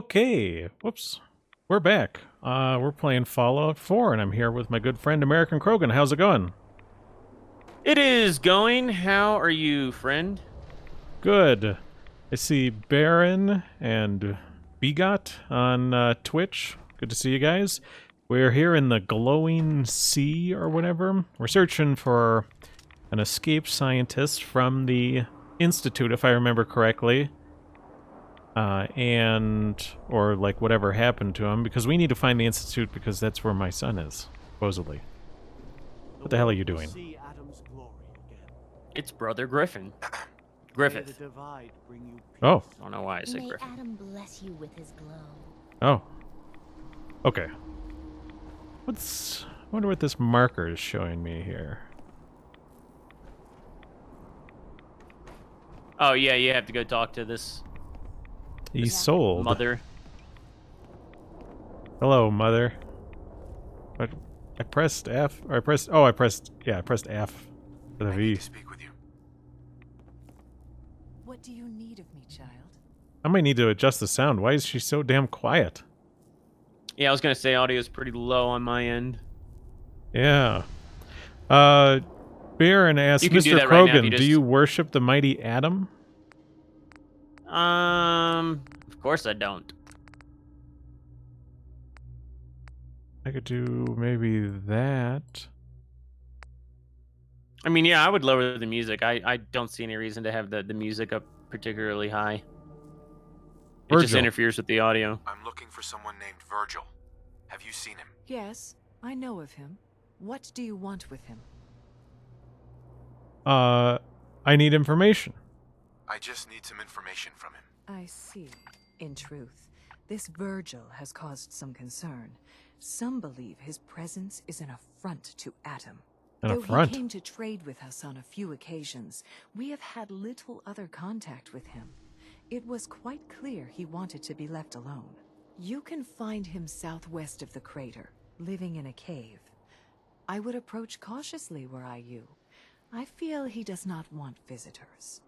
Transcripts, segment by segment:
Okay, whoops. We're back. We're playing Fallout 4, and I'm here with my good friend American Krogan. How's it going? It is going. How are you, friend? Good. I see Baron and Begot on Twitch. Good to see you guys. We're here in the glowing sea or whatever. We're searching for an escaped scientist from the Institute, if I remember correctly. Or like whatever happened to him, because we need to find the Institute because that's where my son is, supposedly. What the hell are you doing? It's Brother Griffin. Griffith. Oh. I don't know why I said May Griffin. Adam bless you with his glow. Oh. Okay. I wonder what this marker is showing me here. Oh, yeah, you have to go talk to this He's sold. mother. Hello, mother. But I pressed F, or I pressed F for the V. I need to speak with you. What do you need of me, child? I might need to adjust the sound. Why is she so damn quiet? Yeah, I was going to say audio's pretty low on my end. Yeah. Baron asked, You can do Mr. that right now if Krogan, you do just- you worship the mighty Adam? Of course I don't. I could do maybe that. I mean, yeah, I would lower the music. I don't see any reason to have the music up particularly high. It just Virgil. interferes with the audio. I'm looking for someone named Virgil. Have you seen him? Yes, I know of him. What do you want with him? I need information. I just need some information from him. I see. In truth, this Virgil has caused some concern. Some believe his presence is an affront to Adam. An Though affront? he came to trade with us on a few occasions, we have had little other contact with him. It was quite clear he wanted to be left alone. You can find him southwest of the crater, living in a cave. I would approach cautiously were I you. I feel he does not want visitors.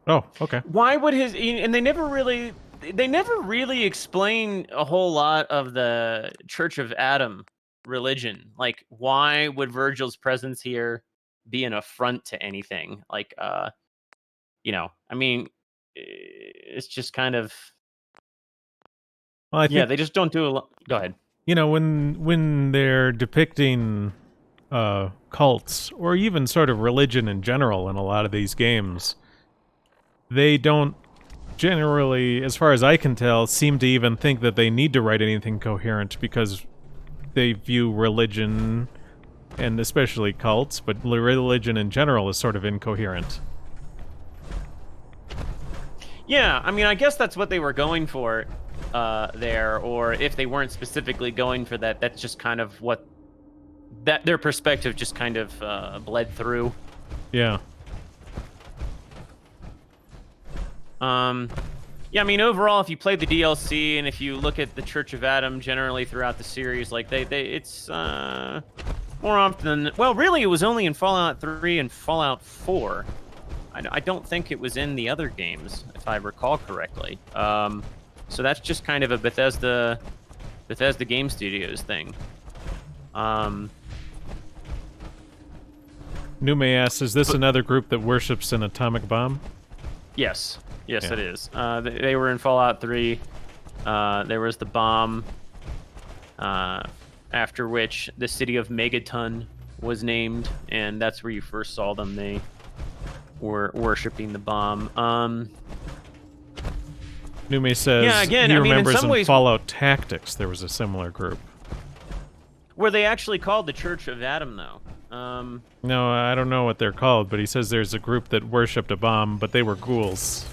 Oh, okay. Why would and they never really explain a whole lot of the Church of Adam religion. Like, why would Virgil's presence here be an affront to anything? Like, I mean, it's just kind of, Well, I think, yeah, they just don't do a lot. Go ahead. you know, when they're depicting cults, or even sort of religion in general in a lot of these games, they don't generally, as far as I can tell, seem to even think that they need to write anything coherent, because they view religion, and especially cults, but religion in general, as sort of incoherent. Yeah, I mean, I guess that's what they were going for there, or if they weren't specifically going for that, that's just kind of what their perspective just kind of bled through. Yeah. Yeah, I mean, overall, if you play the DLC and if you look at the Church of Adam generally throughout the series, like it's more often than, well, really, it was only in Fallout 3 and Fallout 4. I don't think it was in the other games, if I recall correctly. So that's just kind of a Bethesda Game Studios thing. Nume asks, is this another group that worships an atomic bomb? Yes, Yeah. it is. They were in Fallout 3. There was the bomb, after which the city of Megaton was named, and that's where you first saw them. They were worshipping the bomb. Nume says Yeah, again, he I mean, in remembers some ways- Fallout Tactics there was a similar group. Were they actually called the Church of Adam, though? No, I don't know what they're called, but he says there's a group that worshipped a bomb, but they were ghouls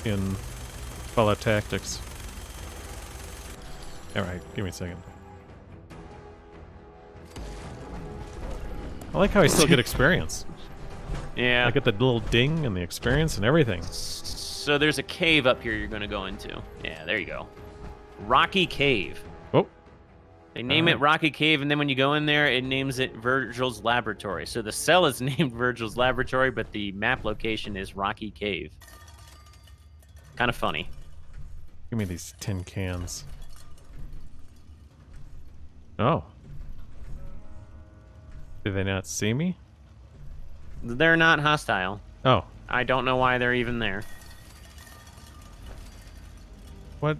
in Fallout Tactics. Alright, give me a second. I like how I still get experience. Yeah. I get the little ding and the experience and everything. So there's a cave up here you're going to go into. Yeah, there you go. Rocky Cave. Oh, They name it Rocky Cave, and then when you go in there, it names it Virgil's Laboratory. So the cell is named Virgil's Laboratory, but the map location is Rocky Cave. Kind of funny. Give me these tin cans. Oh. Did they not see me? They're not hostile. Oh. I don't know why they're even there. What?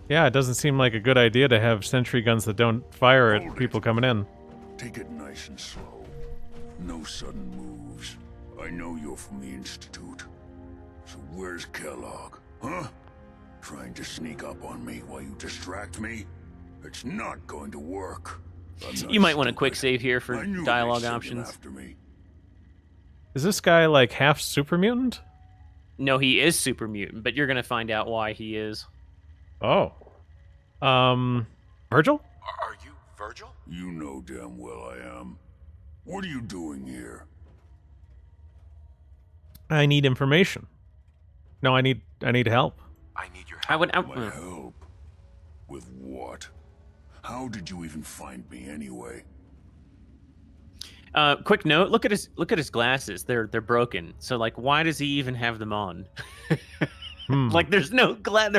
Yeah, it doesn't seem like a good idea to have sentry guns that don't fire at people coming in. Take it nice and slow. No sudden moves. I know you're from the Institute. So where's Kellogg, huh? Trying to sneak up on me while you distract me? It's not going to work. You might want a quick save here I for knew they'd dialogue send him options. after me. Is this guy like half super mutant? No, he is super mutant, but you're gonna find out why he is. Oh. Virgil? Are you Virgil? You know damn well I am. What are you doing here? I need information. No, I need help. I need your help. I would. My help? With what? How did you even find me anyway? Quick note: look at his glasses. They're broken. So like, why does he even have them on? Like, there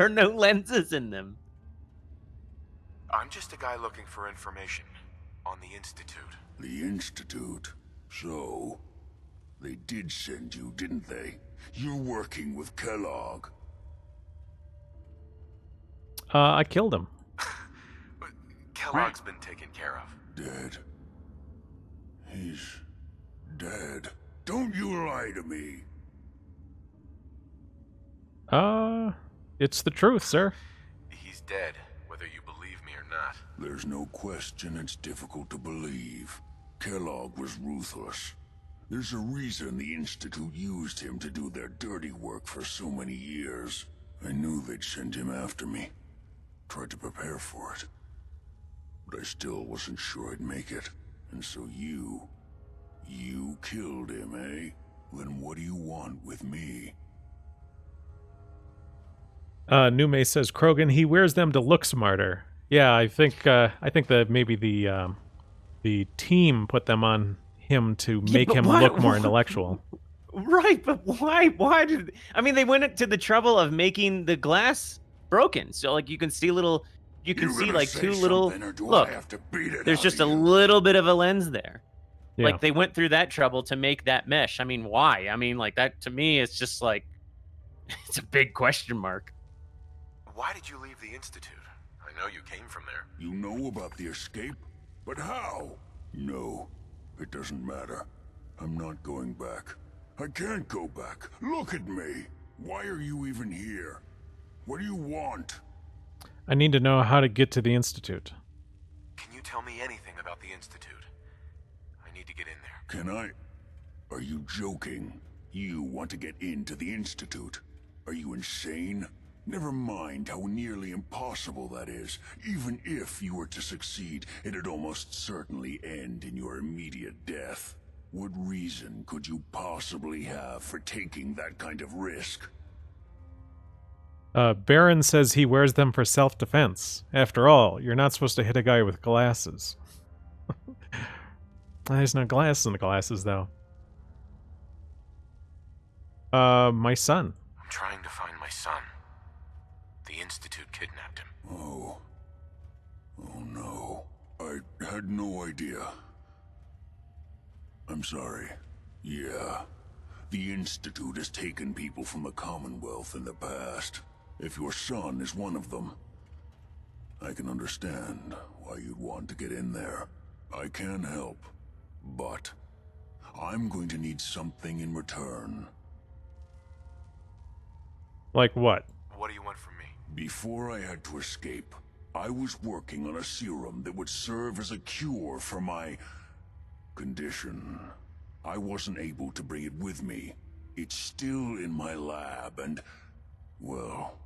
are no lenses in them. I'm just a guy looking for information on the Institute. The Institute? So, they did send you, didn't they? You're working with Kellogg. I killed him. But Kellogg's been taken care of. Dead. He's dead. Don't you lie to me. It's the truth, sir. He's dead, whether you believe me or not. There's no question it's difficult to believe. Kellogg was ruthless. There's a reason the Institute used him to do their dirty work for so many years. I knew they'd send him after me. Tried to prepare for it. But I still wasn't sure I'd make it. And so you killed him, eh? Then what do you want with me? Nume says Krogan, he wears them to look smarter. Yeah, I think that maybe the team put them on him to make but him why- look more intellectual. Right, but why? Why did? I mean, they went to the trouble of making the glass broken, so like you can see little. You can see gonna like say two little. something, or do Look, I have to beat it there's out just of a you? little bit of a lens there. Yeah. Like they went through that trouble to make that mesh. I mean, why? I mean, like that to me, it's just like it's a big question mark. Why did you leave the Institute? I know you came from there. You know about the escape? But how? No, it doesn't matter. I'm not going back. I can't go back. Look at me. Why are you even here? What do you want? I need to know how to get to the Institute. Can you tell me anything about the Institute? I need to get in there. Can I? Are you joking? You want to get into the Institute? Are you insane? Never mind how nearly impossible that is. Even if you were to succeed, it'd almost certainly end in your immediate death. What reason could you possibly have for taking that kind of risk? Baron says he wears them for self-defense. After all, you're not supposed to hit a guy with glasses. There's no glass in the glasses, though. My son. I'm trying to find my son. The Institute kidnapped him. Oh no. I had no idea. I'm sorry. Yeah. The Institute has taken people from the Commonwealth in the past. If your son is one of them, I can understand why you'd want to get in there. I can help, but I'm going to need something in return. Like what? What do you want from me? Before I had to escape, I was working on a serum that would serve as a cure for my condition. I wasn't able to bring it with me. It's still in my lab and, well,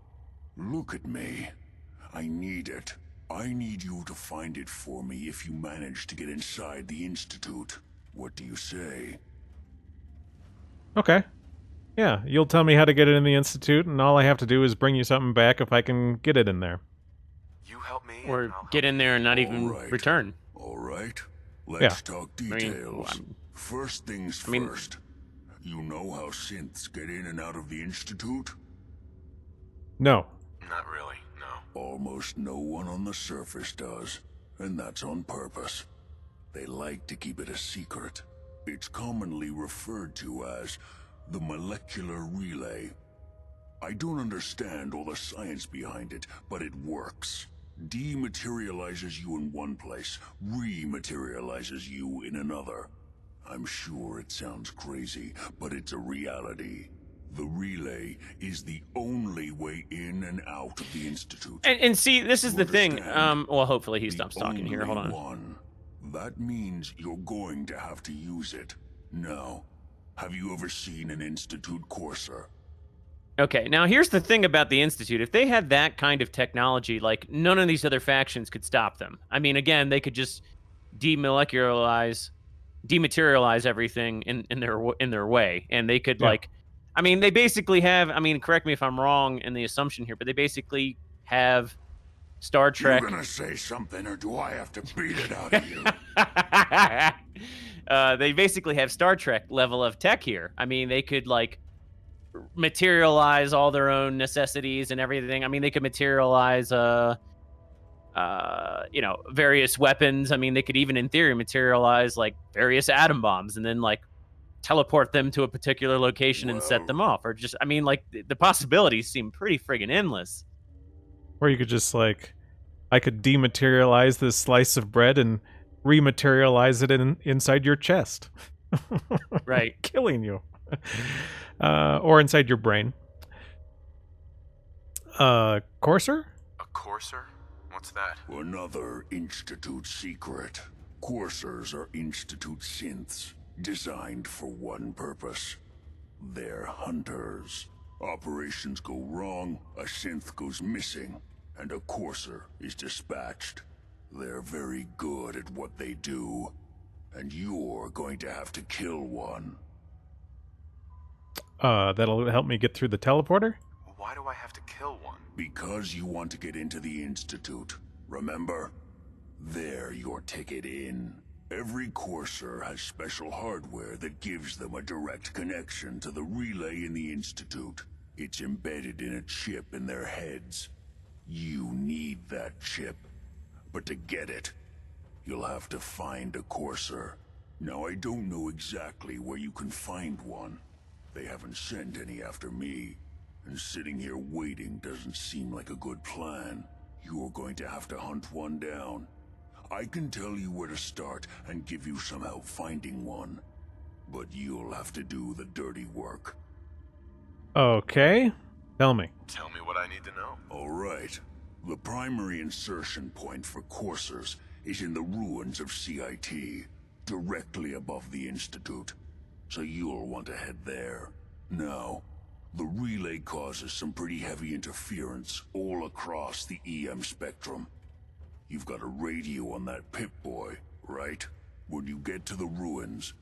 look at me. I need it. I need you to find it for me if you manage to get inside the Institute. What do you say? Okay. Yeah, you'll tell me how to get it in the Institute, and all I have to do is bring you something back if I can get it in there. You help me, Or and I'll get in there and not even Alright. return. All right. Let's Yeah. talk mean, details. First things first. You know how synths get in and out of the Institute? No. Not really, Almost no one on the surface does, and that's on purpose. They like to keep it a secret. It's commonly referred to as the molecular relay. I don't understand all the science behind it, but it works. Dematerializes you in one place, rematerializes you in another. I'm sure it sounds crazy, but it's a reality. The relay is the only way in and out of the Institute. And see, this is You the thing. understand? Well, hopefully he The stops talking here. Hold only on. one. That means you're going to have to use it. Now, have you ever seen an Institute courser? Okay, now here's the thing about the Institute. If they had that kind of technology, like, none of these other factions could stop them. I mean, again, they could just dematerialize everything in their way, and they could, Yeah. like, I mean, they basically have, I mean, correct me if I'm wrong in the assumption here, but they basically have Star You Trek. gonna say something, or do I have to beat it out of you? They basically have Star Trek level of tech here. I mean, they could, like, materialize all their own necessities and everything. I mean, they could materialize, various weapons. I mean, they could even, in theory, materialize like various atom bombs and then like teleport them to a particular location and set Well- them off. Or just, I mean, like the possibilities seem pretty friggin' endless. Or you could just like, I could dematerialize this slice of bread and rematerialize it inside your chest. Right. Killing you. Or inside your brain. Courser? A courser? What's that? Another Institute secret. Coursers are Institute synths, designed for one purpose. They're hunters. Operations go wrong, a synth goes missing, and a courser is dispatched. They're very good at what they do, and you're going to have to kill one. That'll help me get through the teleporter? Why do I have to kill one? Because you want to get into the Institute, remember? They're your ticket in. Every courser has special hardware that gives them a direct connection to the relay in the Institute. It's embedded in a chip in their heads. You need that chip. But to get it, you'll have to find a courser. Now, I don't know exactly where you can find one. They haven't sent any after me. And sitting here waiting doesn't seem like a good plan. You're going to have to hunt one down. I can tell you where to start and give you some help finding one. But you'll have to do the dirty work. Okay. Tell me. Tell me what I need to know. All right. The primary insertion point for coursers is in the ruins of CIT, directly above the Institute. So you'll want to head there. Now, the relay causes some pretty heavy interference all across the EM spectrum. You've got a radio on that Pip-Boy, right? When you get to the ruins,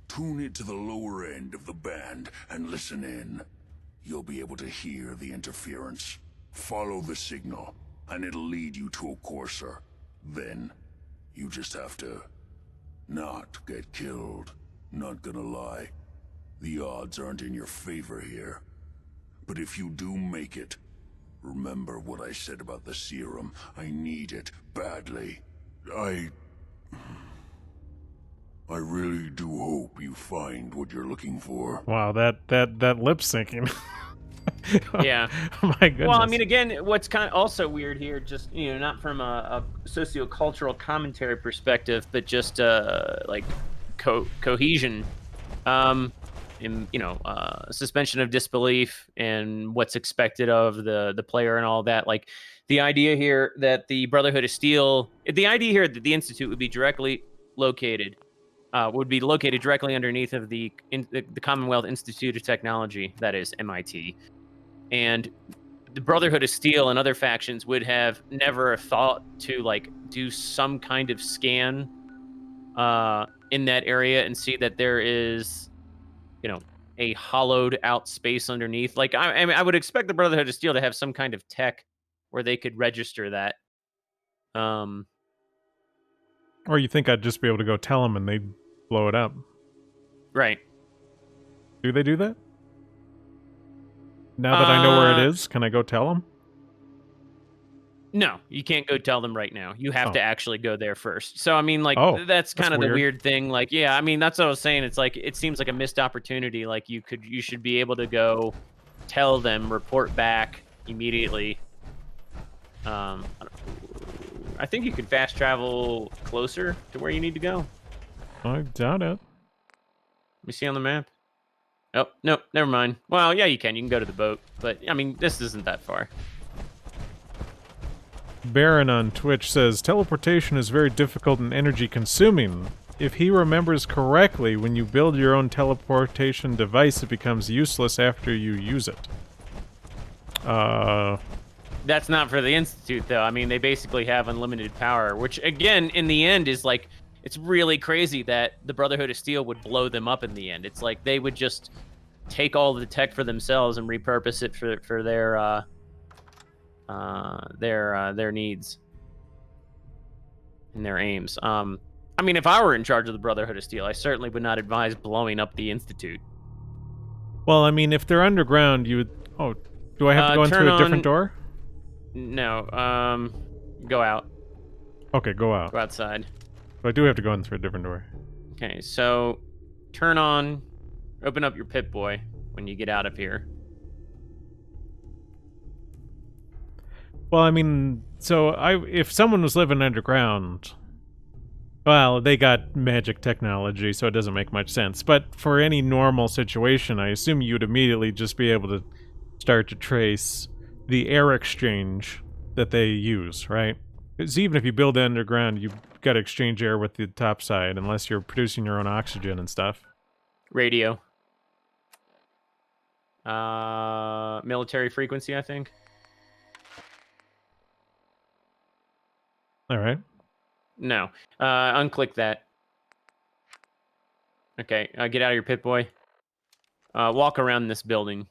tune it to the lower end of the band and listen in. You'll be able to hear the interference. Follow the signal, and it'll lead you to a courser. Then, you just have to not get killed. Not gonna lie, the odds aren't in your favor here. But if you do make it, remember what I said about the serum. I need it badly. I really do hope you find what you're looking for. Wow, that lip syncing. Yeah. My goodness. Well, I mean, again, what's kind of also weird here, just, not from a sociocultural commentary perspective, but just like cohesion, suspension of disbelief and what's expected of the player and all that. Like the idea here that the Brotherhood of Steel, the idea here that the Institute would be directly located, directly underneath of the Commonwealth Institute of Technology, that is MIT. And the Brotherhood of Steel and other factions would have never thought to like do some kind of scan in that area and see that there is, a hollowed out space underneath. Like I would expect the Brotherhood of Steel to have some kind of tech where they could register that. Or you think I'd just be able to go tell them and they'd blow it up. Right. Do they do that? Now that I know where it is, can I go tell them? No, you can't go tell them right now. You have Oh. to actually go there first. So I mean, like Oh, that's kind that's of the weird. weird thing. Like, yeah, I mean, that's what I was saying. It's like it seems like a missed opportunity. Like you should be able to go tell them, report back immediately. I think you could fast travel closer to where you need to go. I doubt it. Let me see on the map. Oh, no, never mind. Well, yeah, you can. You can go to the boat, but I mean, this isn't that far. Baron on Twitch says, teleportation is very difficult and energy consuming. If he remembers correctly, when you build your own teleportation device, it becomes useless after you use it. That's not for the Institute, though. I mean, they basically have unlimited power, which, again, in the end is like, it's really crazy that the Brotherhood of Steel would blow them up in the end. It's like they would just take all the tech for themselves and repurpose it for their needs and their aims. I mean, if I were in charge of the Brotherhood of Steel, I certainly would not advise blowing up the Institute. Well, I mean, if they're underground, you would... Oh, do I have to go in through a different door? No, go out. Okay, go out. Go outside. So I do have to go in through a different door. Okay, so turn on, open up your Pip-Boy when you get out of here. Well, I mean, so if someone was living underground, well, they got magic technology, so it doesn't make much sense. But for any normal situation, I assume you'd immediately just be able to start to trace the air exchange that they use, right? Because even if you build it underground, you've got to exchange air with the top side, unless you're producing your own oxygen and stuff. Radio. Military frequency, I think. All right. No. Unclick that. Okay, get out of your Pip-Boy. Walk around this building.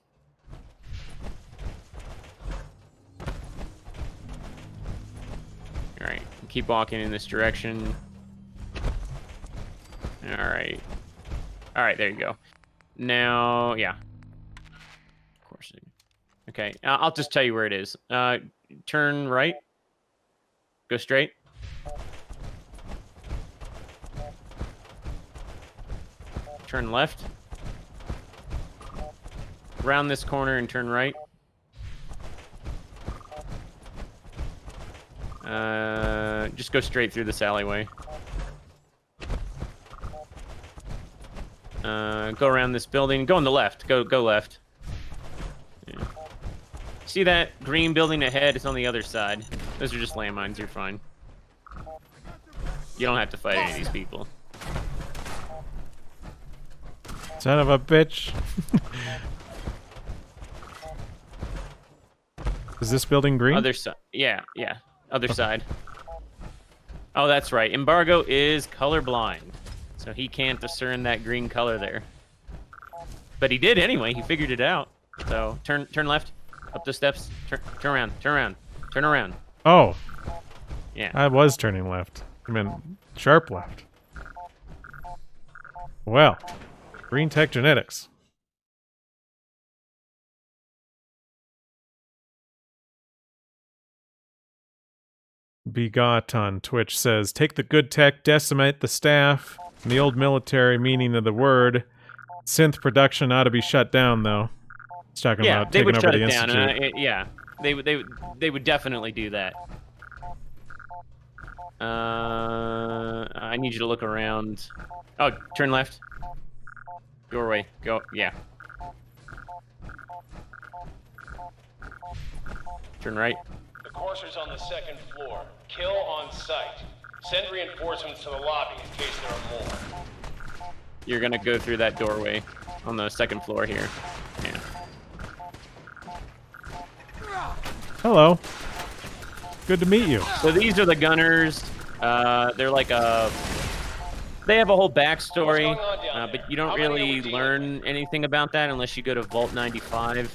Alright, keep walking in this direction. Alright. Alright, there you go. Now, yeah. Of course. Okay, I'll just tell you where it is. Turn right. Go straight. Turn left. Round this corner and turn right. Just go straight through this alleyway. Go around this building. Go on the left. Go left. Yeah. See that green building ahead? It's on the other side. Those are just landmines. You're fine. You don't have to fight any of these people. Son of a bitch. Is this building green? Other side. Yeah. Other side. Oh, that's right. Embargo is colorblind, so he can't discern that green color there. But he did anyway. He figured it out. So turn left, up the steps. Turn around. Oh. Yeah. I was turning left. I meant sharp left. Well, green tech genetics. Begot on Twitch says, take the good tech, decimate the staff. In the old military meaning of the word, synth production ought to be shut down, though. It's talking about they taking would over shut the it down. institute. Yeah, they would definitely do that. I need you to look around. Oh, turn left. Doorway. Go. Yeah. Turn right. The courser's on the second floor. Kill on sight. Send reinforcements to the lobby in case there are more. You're gonna go through that doorway on the second floor here. Yeah. Hello. Good to meet you. So these are the gunners. They're like they have a whole backstory, but you don't really learn anything about that unless you go to Vault 95.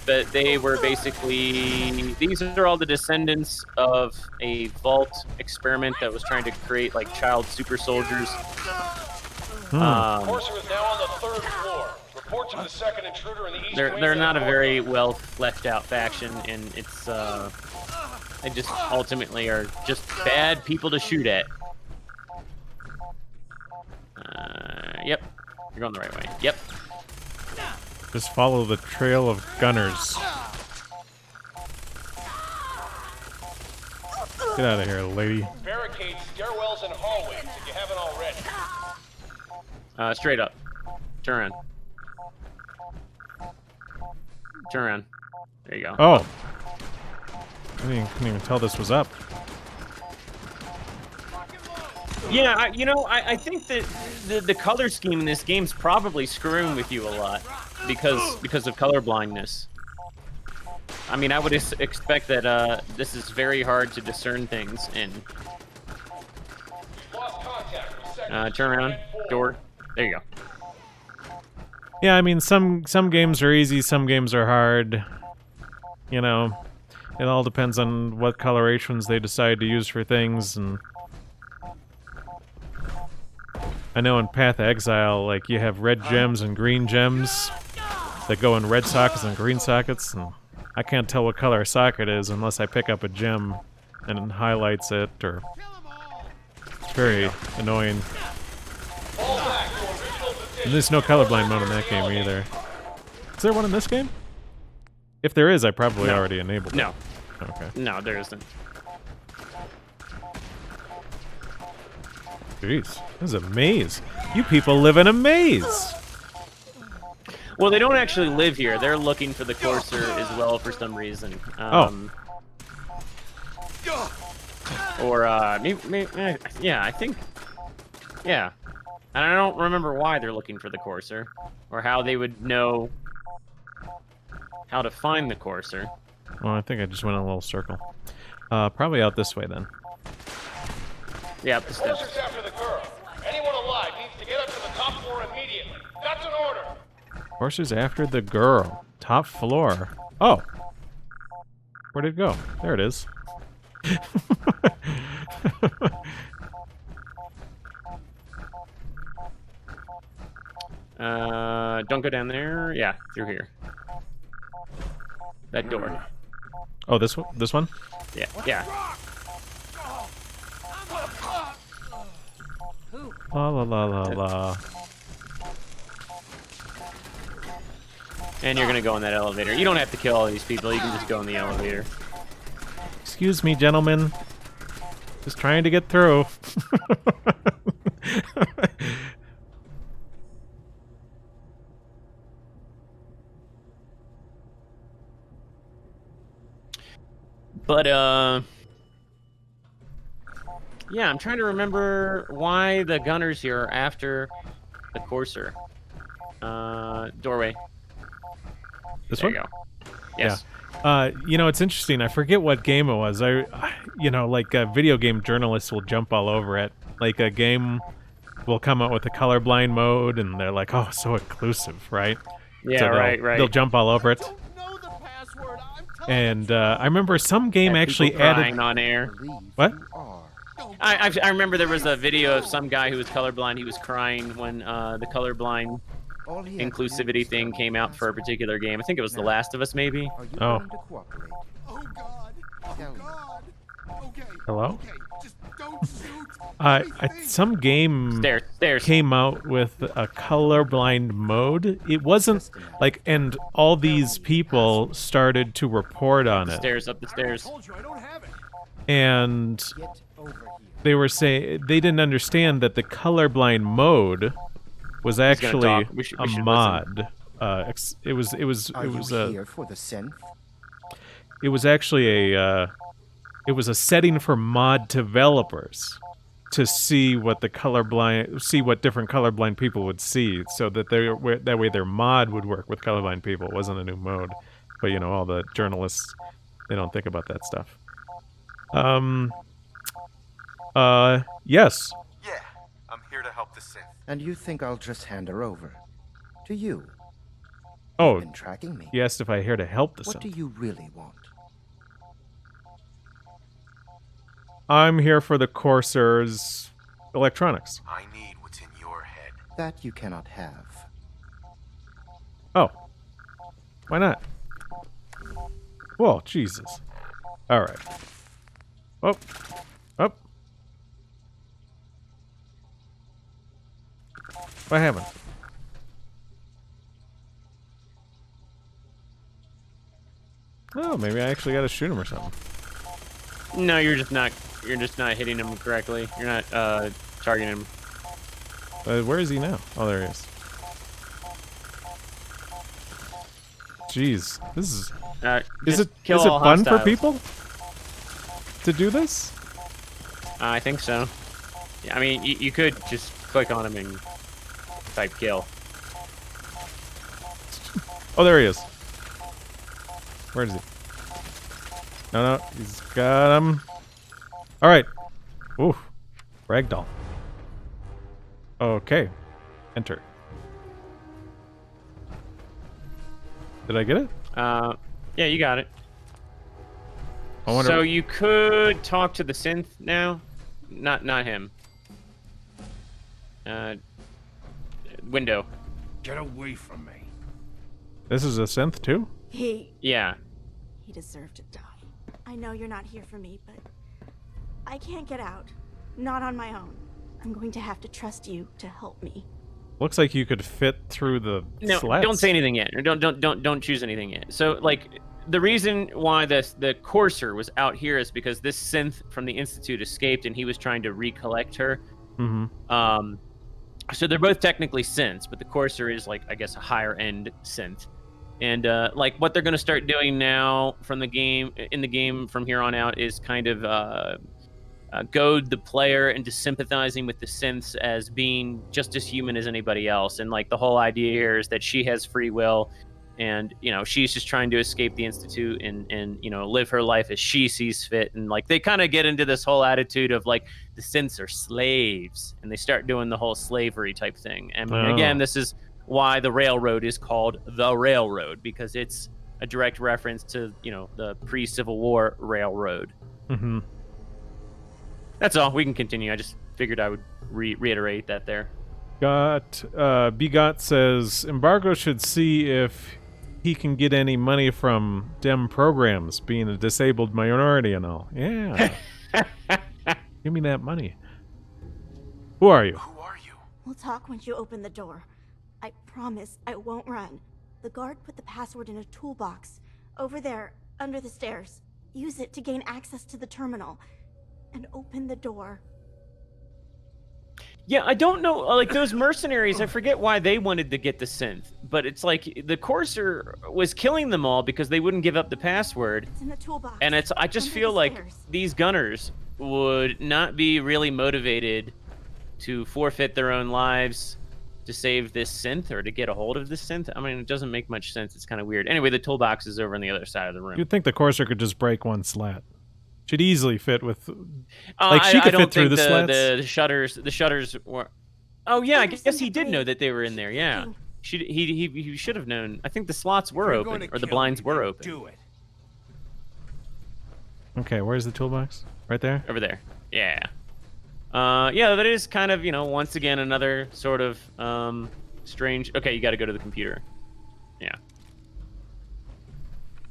But they were basically, these are all the descendants of a Vault experiment that was trying to create like child super soldiers. Courser is now on the third floor. Reports of the second intruder in the east wing. They're not a very well fleshed out faction, and it's They just ultimately are just bad people to shoot at. Yep. You're going the right way. Yep. Just follow the trail of gunners. Get out of here, lady. Barricade stairwells and hallways if you haven't already. Straight up. Turn around. Turn around. There you go. Oh. Couldn't even tell this was up. Yeah, I think that the color scheme in this game's probably screwing with you a lot because of color blindness. I mean, I would expect that this is very hard to discern things in. Lost contact with sector Turn around. Door. There you go. Yeah, I mean, some games are easy, some games are hard. You know, it all depends on what colorations they decide to use for things, and I know in Path of Exile, like, you have red gems and green gems that go in red sockets and green sockets, and I can't tell what color a socket is unless I pick up a gem and it highlights it, or... It's very annoying. And there's no colorblind mode in that game either. Is there one in this game? If there is, I probably already enabled it. No. Okay. No, there isn't. Jeez, this is a maze. You people live in a maze! Well, they don't actually live here. They're looking for the Courser as well for some reason. Or, yeah, I think... Yeah. And I don't remember why they're looking for the Courser. Or how they would know how to find the Courser. Well, I think I just went in a little circle. Probably out this way, then. Yeah, up the steps. Courser's after the girl. Anyone alive needs to get up to the top floor immediately. That's an order. Horses after the girl. Top floor. Oh! Where'd it go? There it is. Don't go down there. Yeah, through here. That door. Oh, this one? This one? Yeah, yeah. La la la la la. And you're gonna go in that elevator. You don't have to kill all these people. You can just go in the elevator. Excuse me, gentlemen. Just trying to get through. But, yeah, I'm trying to remember why the gunners here are after the Courser. Doorway. This There one? you go. Yes. Yeah. You know, it's interesting. I forget what game it was. You know, like, video game journalists will jump all over it. Like, a game will come out with a colorblind mode, and they're like, oh, so inclusive, right? Yeah, So right. They'll jump all over it. And I remember some game actually added... on air. What? I remember there was a video of some guy who was colorblind. He was crying when the colorblind inclusivity thing came out for a particular game. I think it was The Last of Us, maybe. Oh. Oh God! Oh God! Okay. Hello? Okay. Just don't shoot. Some game Stairs. came out with a colorblind mode. It wasn't like, and all these people started to report on it. Stairs, up the stairs. Told you I don't have it. And they were saying they didn't understand that the colorblind mode was actually We should a listen. mod. It was Are you here for the synth? it was actually it was a setting for mod developers to see what the what different colorblind people would see, so that that way their mod would work with colorblind people. It wasn't a new mode, but you know, all the journalists, they don't think about that stuff. Yes. Yeah, I'm here to help the synth. And you think I'll just hand her over? To you? Oh, You've been tracking me. he asked if I'm here to help the What do synth. you really want? I'm here for the Courser's electronics. I need what's in your head. That you cannot have. Oh. Why not? Whoa, Jesus. Alright. Oh. Oh. What happened? Oh, maybe I actually got to shoot him or something. No, you're just not hitting him correctly. You're not targeting him. Where is he now? Oh, there he is. Jeez, this is. Is it fun for people to do this? I think so. Yeah, I mean, you could just click on him and type kill. Oh, there he is. Where is he? No, he's got him. All right. Ooh, ragdoll. Okay, enter. Did I get it? Yeah, you got it. I wonder. So you could talk to the synth now, not him. Window. Get away from me. This is a synth too? Yeah. He deserved to die. I know you're not here for me, but I can't get out. Not on my own. I'm going to have to trust you to help me. Looks like you could fit through the slats. Don't say anything yet. Or don't choose anything yet. So like the reason why the Courser was out here is because this synth from the Institute escaped and he was trying to recollect her. Mm-hmm. So they're both technically synths, but the Courser is like, I guess, a higher end synth. And like what they're going to start doing now from the game from here on out is kind of goad the player into sympathizing with the synths as being just as human as anybody else. And like the whole idea here is that she has free will, and she's just trying to escape the Institute and live her life as she sees fit. And like they kind of get into this whole attitude of like the synths are slaves, and they start doing the whole slavery type thing. And again, this is why the railroad is called the Railroad, because it's a direct reference to the pre-Civil War railroad. Mm-hmm. That's all. We can continue. I just figured I would reiterate that there. Begot says Embargo should see if he can get any money from dem programs, being a disabled minority and all. Yeah. Give me that money. Who are you? Who are you? We'll talk once you open the door. I promise I won't run. The guard put the password in a toolbox over there under the stairs. Use it to gain access to the terminal and open the door. Yeah, I don't know. Like those mercenaries, I forget why they wanted to get the synth, but it's like the Courser was killing them all because they wouldn't give up the password. It's in the toolbox. And I just feel like these gunners would not be really motivated to forfeit their own lives to save this synth or to get a hold of this synth. I mean, it doesn't make much sense. It's kind of weird. Anyway, the toolbox is over on the other side of the room. You'd think the Courser could just break one slat. Should easily fit with, like she could fit through the slats. The shutters were. Oh yeah, I guess he did know that they were in there. Yeah, he should have known. I think the slots were open, or the blinds were open. Do it. Okay, where's the toolbox? Right there. Over there. Yeah. Yeah, that is kind of once again another sort of strange. Okay, you got to go to the computer. Yeah.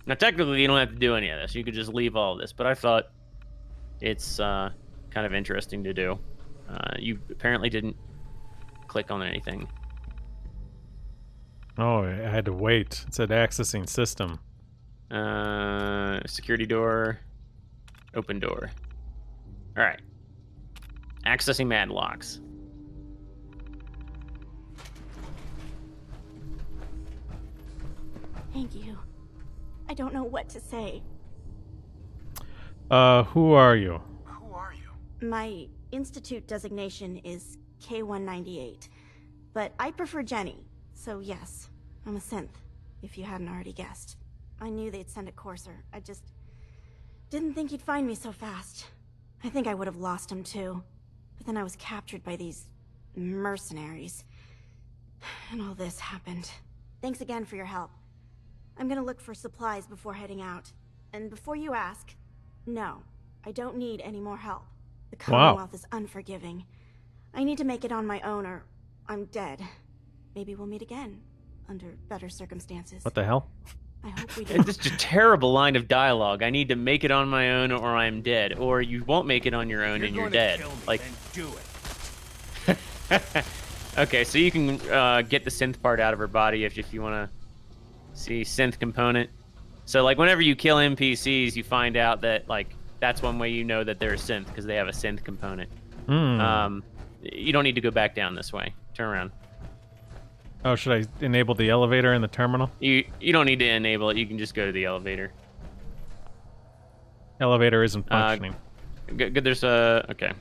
Now, technically, you don't have to do any of this. You could just leave all of this. But I thought it's kind of interesting to do. You apparently didn't click on anything. Oh, I had to wait. It said accessing system. Security door. Open door. All right. Accessing madlocks. Thank you. I don't know what to say. Who are you? Who are you? My institute designation is K-198, but I prefer Jenny, so yes, I'm a synth, if you hadn't already guessed. I knew they'd send a Courser. I just didn't think he'd find me so fast. I think I would have lost him too, but then I was captured by these mercenaries, and all this happened. Thanks again for your help. I'm gonna look for supplies before heading out. And before you ask, no, I don't need any more help. The Commonwealth is unforgiving. I need to make it on my own or I'm dead. Maybe we'll meet again, under better circumstances. What the hell? I hope we It's do. just a terrible line of dialogue. I need to make it on my own, or I'm dead. Or you won't make it on your own, and you're dead. Like, do it. okay, so you can get the synth part out of her body if you want to see synth component. So like whenever you kill NPCs, you find out that like that's one way you know that they're a synth because they have a synth component. You don't need to go back down this way. Turn around. Oh, should I enable the elevator in the terminal? You don't need to enable it. You can just go to the elevator. Elevator isn't functioning. Good. There's a okay.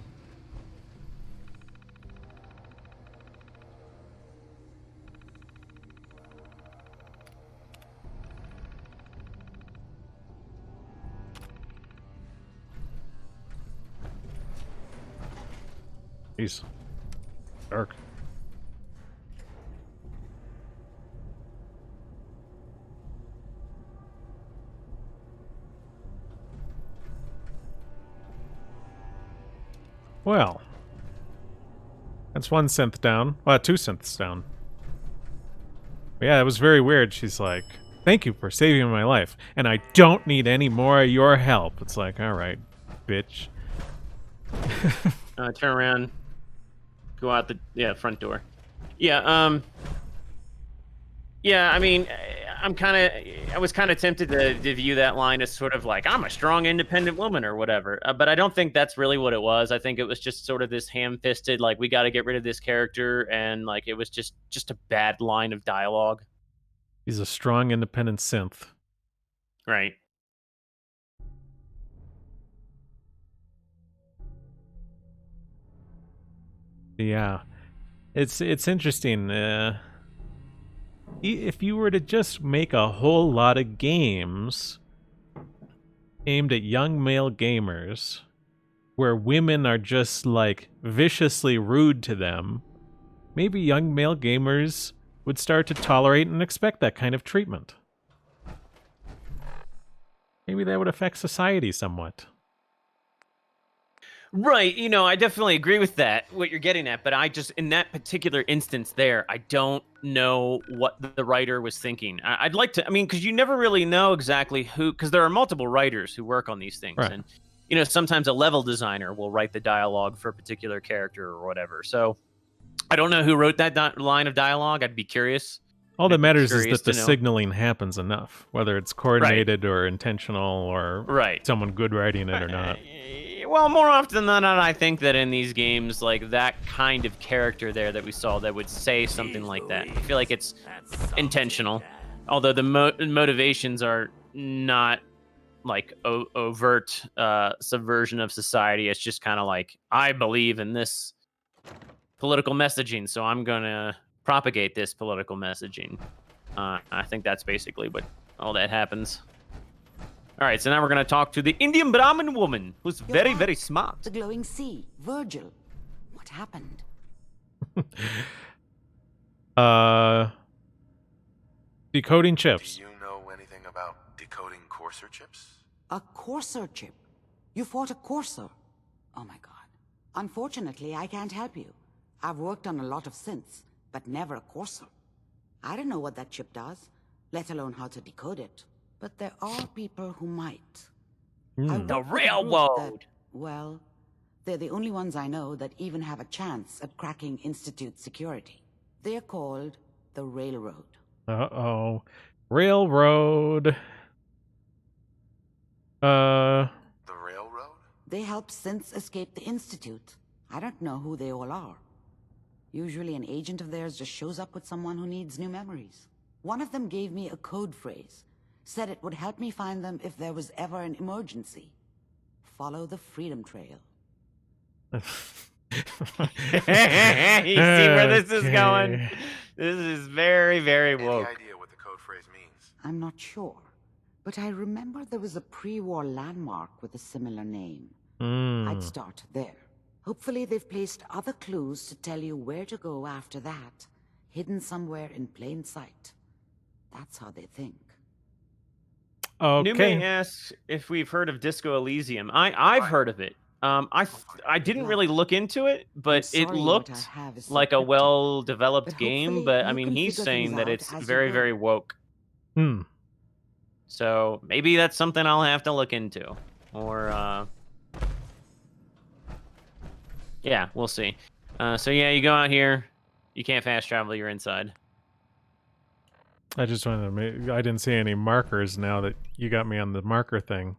Jeez. Dark. Well, that's one synth down. Well, two synths down. Yeah, it was very weird. She's like, "Thank you for saving my life, and I don't need any more of your help." It's like, all right, bitch. Turn around. Go out the front door. Yeah. Yeah. I mean, I was kind of tempted to view that line as sort of like I'm a strong, independent woman or whatever. But I don't think that's really what it was. I think it was just sort of this ham-fisted like we got to get rid of this character, and like it was just a bad line of dialogue. He's a strong, independent synth. Right. Yeah, it's interesting. If you were to just make a whole lot of games aimed at young male gamers, where women are just like viciously rude to them, maybe young male gamers would start to tolerate and expect that kind of treatment. Maybe that would affect society somewhat. Right, I definitely agree with that, what you're getting at, but I just, in that particular instance there, I don't know what the writer was thinking. I'd like to, because you never really know exactly who, because there are multiple writers who work on these things, right. And, sometimes a level designer will write the dialogue for a particular character or whatever, so I don't know who wrote that line of dialogue. I'd be curious. All that matters is that the signaling happens enough, whether it's coordinated or intentional or someone good writing it or not. Well, more often than not, I think that in these games, like that kind of character there that we saw that would say something like that, I feel like it's intentional. Although the motivations are not like overt subversion of society. It's just kind of like, I believe in this political messaging, so I'm going to propagate this political messaging. I think that's basically what all that happens. All right, so now we're going to talk to the Indian Brahmin woman, who's very, very smart. The glowing sea, Virgil. What happened? Decoding chips. Do you know anything about decoding courser chips? A courser chip? You fought a courser? Oh my god. Unfortunately, I can't help you. I've worked on a lot of synths, but never a courser. I don't know what that chip does, let alone how to decode it. But there are people who might. The railroad! Well, they're the only ones I know that even have a chance at cracking Institute security. They're called the Railroad. Uh-oh. Railroad. The Railroad? They help synths escape the Institute. I don't know who they all are. Usually an agent of theirs just shows up with someone who needs new memories. One of them gave me a code phrase. Said it would help me find them if there was ever an emergency. Follow the Freedom Trail. You see where this is going? This is very, very woke. Any idea what the code phrase means? I'm not sure, but I remember there was a pre-war landmark with a similar name. I'd start there. Hopefully they've placed other clues to tell you where to go after that, hidden somewhere in plain sight. That's how they think. Okay. Nume asks if we've heard of Disco Elysium. I've heard of it. I didn't really look into it, but it looked like a well-developed game. But I mean, he's saying that it's very, very woke. So maybe that's something I'll have to look into. Or, yeah, we'll see. So yeah, you go out here. You can't fast travel. You're inside. I just wanted to I didn't see any markers now that you got me on the marker thing.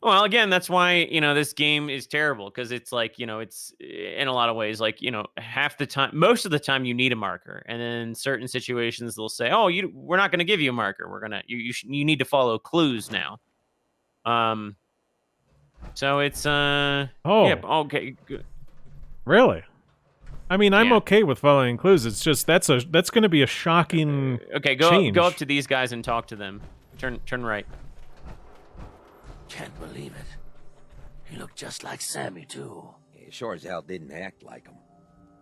Well, again, that's why, this game is terrible, because it's like, it's in a lot of ways, like, half the time, most of the time you need a marker. And then certain situations they'll say, oh, we're not going to give you a marker. We're going to, you need to follow clues now. So it's, Oh. yeah, okay, good. Really? I mean, I'm Yeah. okay with following clues. It's just that's going to be a shocking Okay, change. go up to these guys and talk to them. Turn right. Can't believe it. He looked just like Sammy, too. He sure as hell didn't act like him.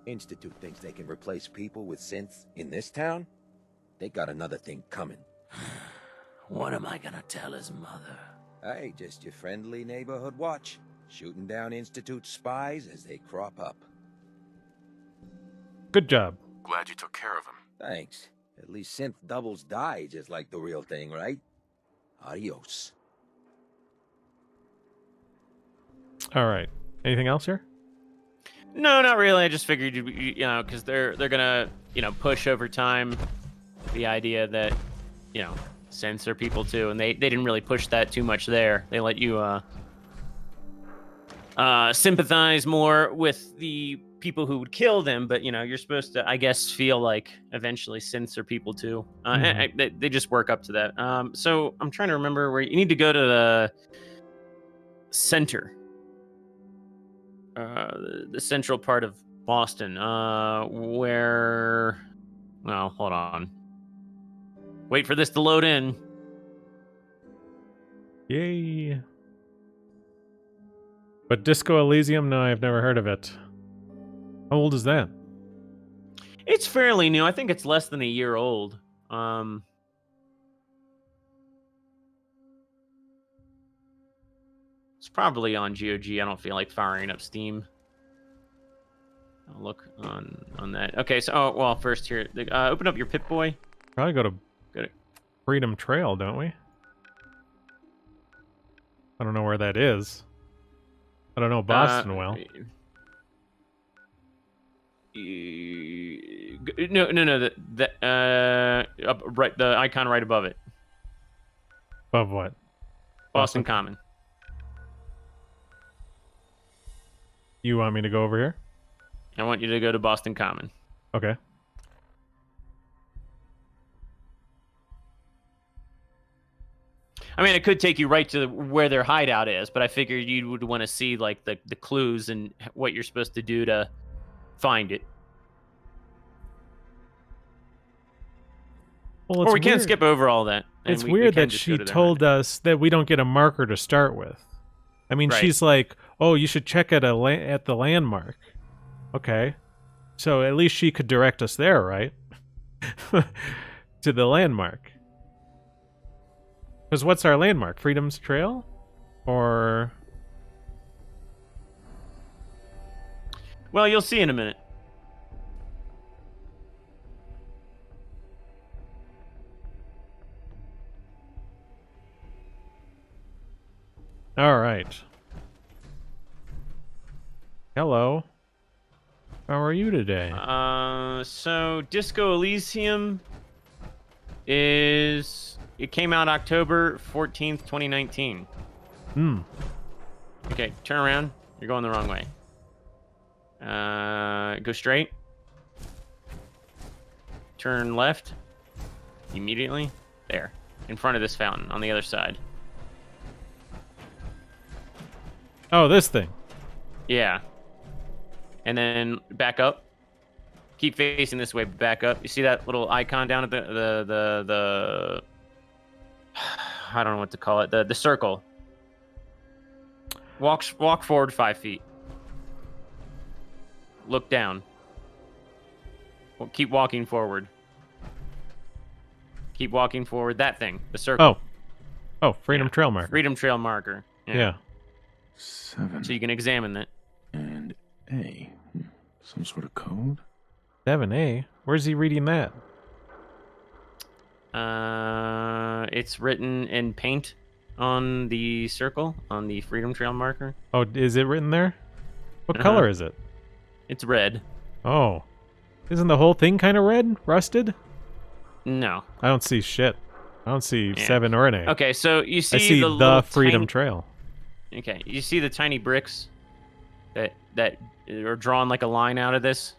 Institute thinks they can replace people with synths in this town? They got another thing coming. What am I gonna tell his mother? Hey, just your friendly neighborhood watch. Shooting down Institute spies as they crop up. Good job. Glad you took care of him. Thanks. At least synth doubles die just like the real thing, right? Adios. All right. Anything else here? No, not really. I just figured, because they're gonna, push over time the idea that, synths are people too, and they didn't really push that too much there. They let you sympathize more with the people who would kill them, but you're supposed to, I guess, feel like eventually synths are people too. They just work up to that. So I'm trying to remember where you need to go to the center. The central part of Boston, where... Well, hold on. Wait for this to load in. Yay. But Disco Elysium? No, I've never heard of it. How old is that? It's fairly new. I think it's less than a year old. It's probably on GOG. I don't feel like firing up Steam. I'll look on that. Okay, so first here, open up your Pip-Boy. Probably go to Freedom Trail, don't we? I don't know where that is. I don't know Boston well. No. Right, the icon right above it. Above what? Boston Common. You want me to go over here? I want you to go to Boston Common. Okay. I mean, it could take you right to where their hideout is, but I figured you would want to see like the clues and what you're supposed to do to find it. Well, or we can skip over all that. It's weird that she told us that we don't get a marker to start with. I mean, she's like, "Oh, you should check at the landmark." Okay, so at least she could direct us there, right? To the landmark. Because what's our landmark? Freedom's Trail? Or... Well, you'll see in a minute. All right. Hello. How are you today? So Disco Elysium it came out October 14th, 2019. Okay, turn around. You're going the wrong way. Go straight. Turn left. Immediately. There. In front of this fountain on the other side. Oh, this thing. Yeah. And then back up. Keep facing this way, back up. You see that little icon down at the I don't know what to call it. The circle. Walk forward 5 feet. Look down. Keep walking forward. Keep walking forward. That thing. The circle. Oh, Freedom Trail marker. Freedom Trail marker. Yeah. 7. So you can examine that. And A. Some sort of code? 7A? Where's he reading that? It's written in paint on the circle, on the Freedom Trail marker. Oh, is it written there? What Uh-huh. color is it? It's red. Oh. Isn't the whole thing kind of red? Rusted? No. I don't see shit. I don't see Yeah. 7 or an 8. Okay, so you see I see the the little Freedom tiny... Trail. Okay, you see the tiny bricks that are drawn like a line out of this?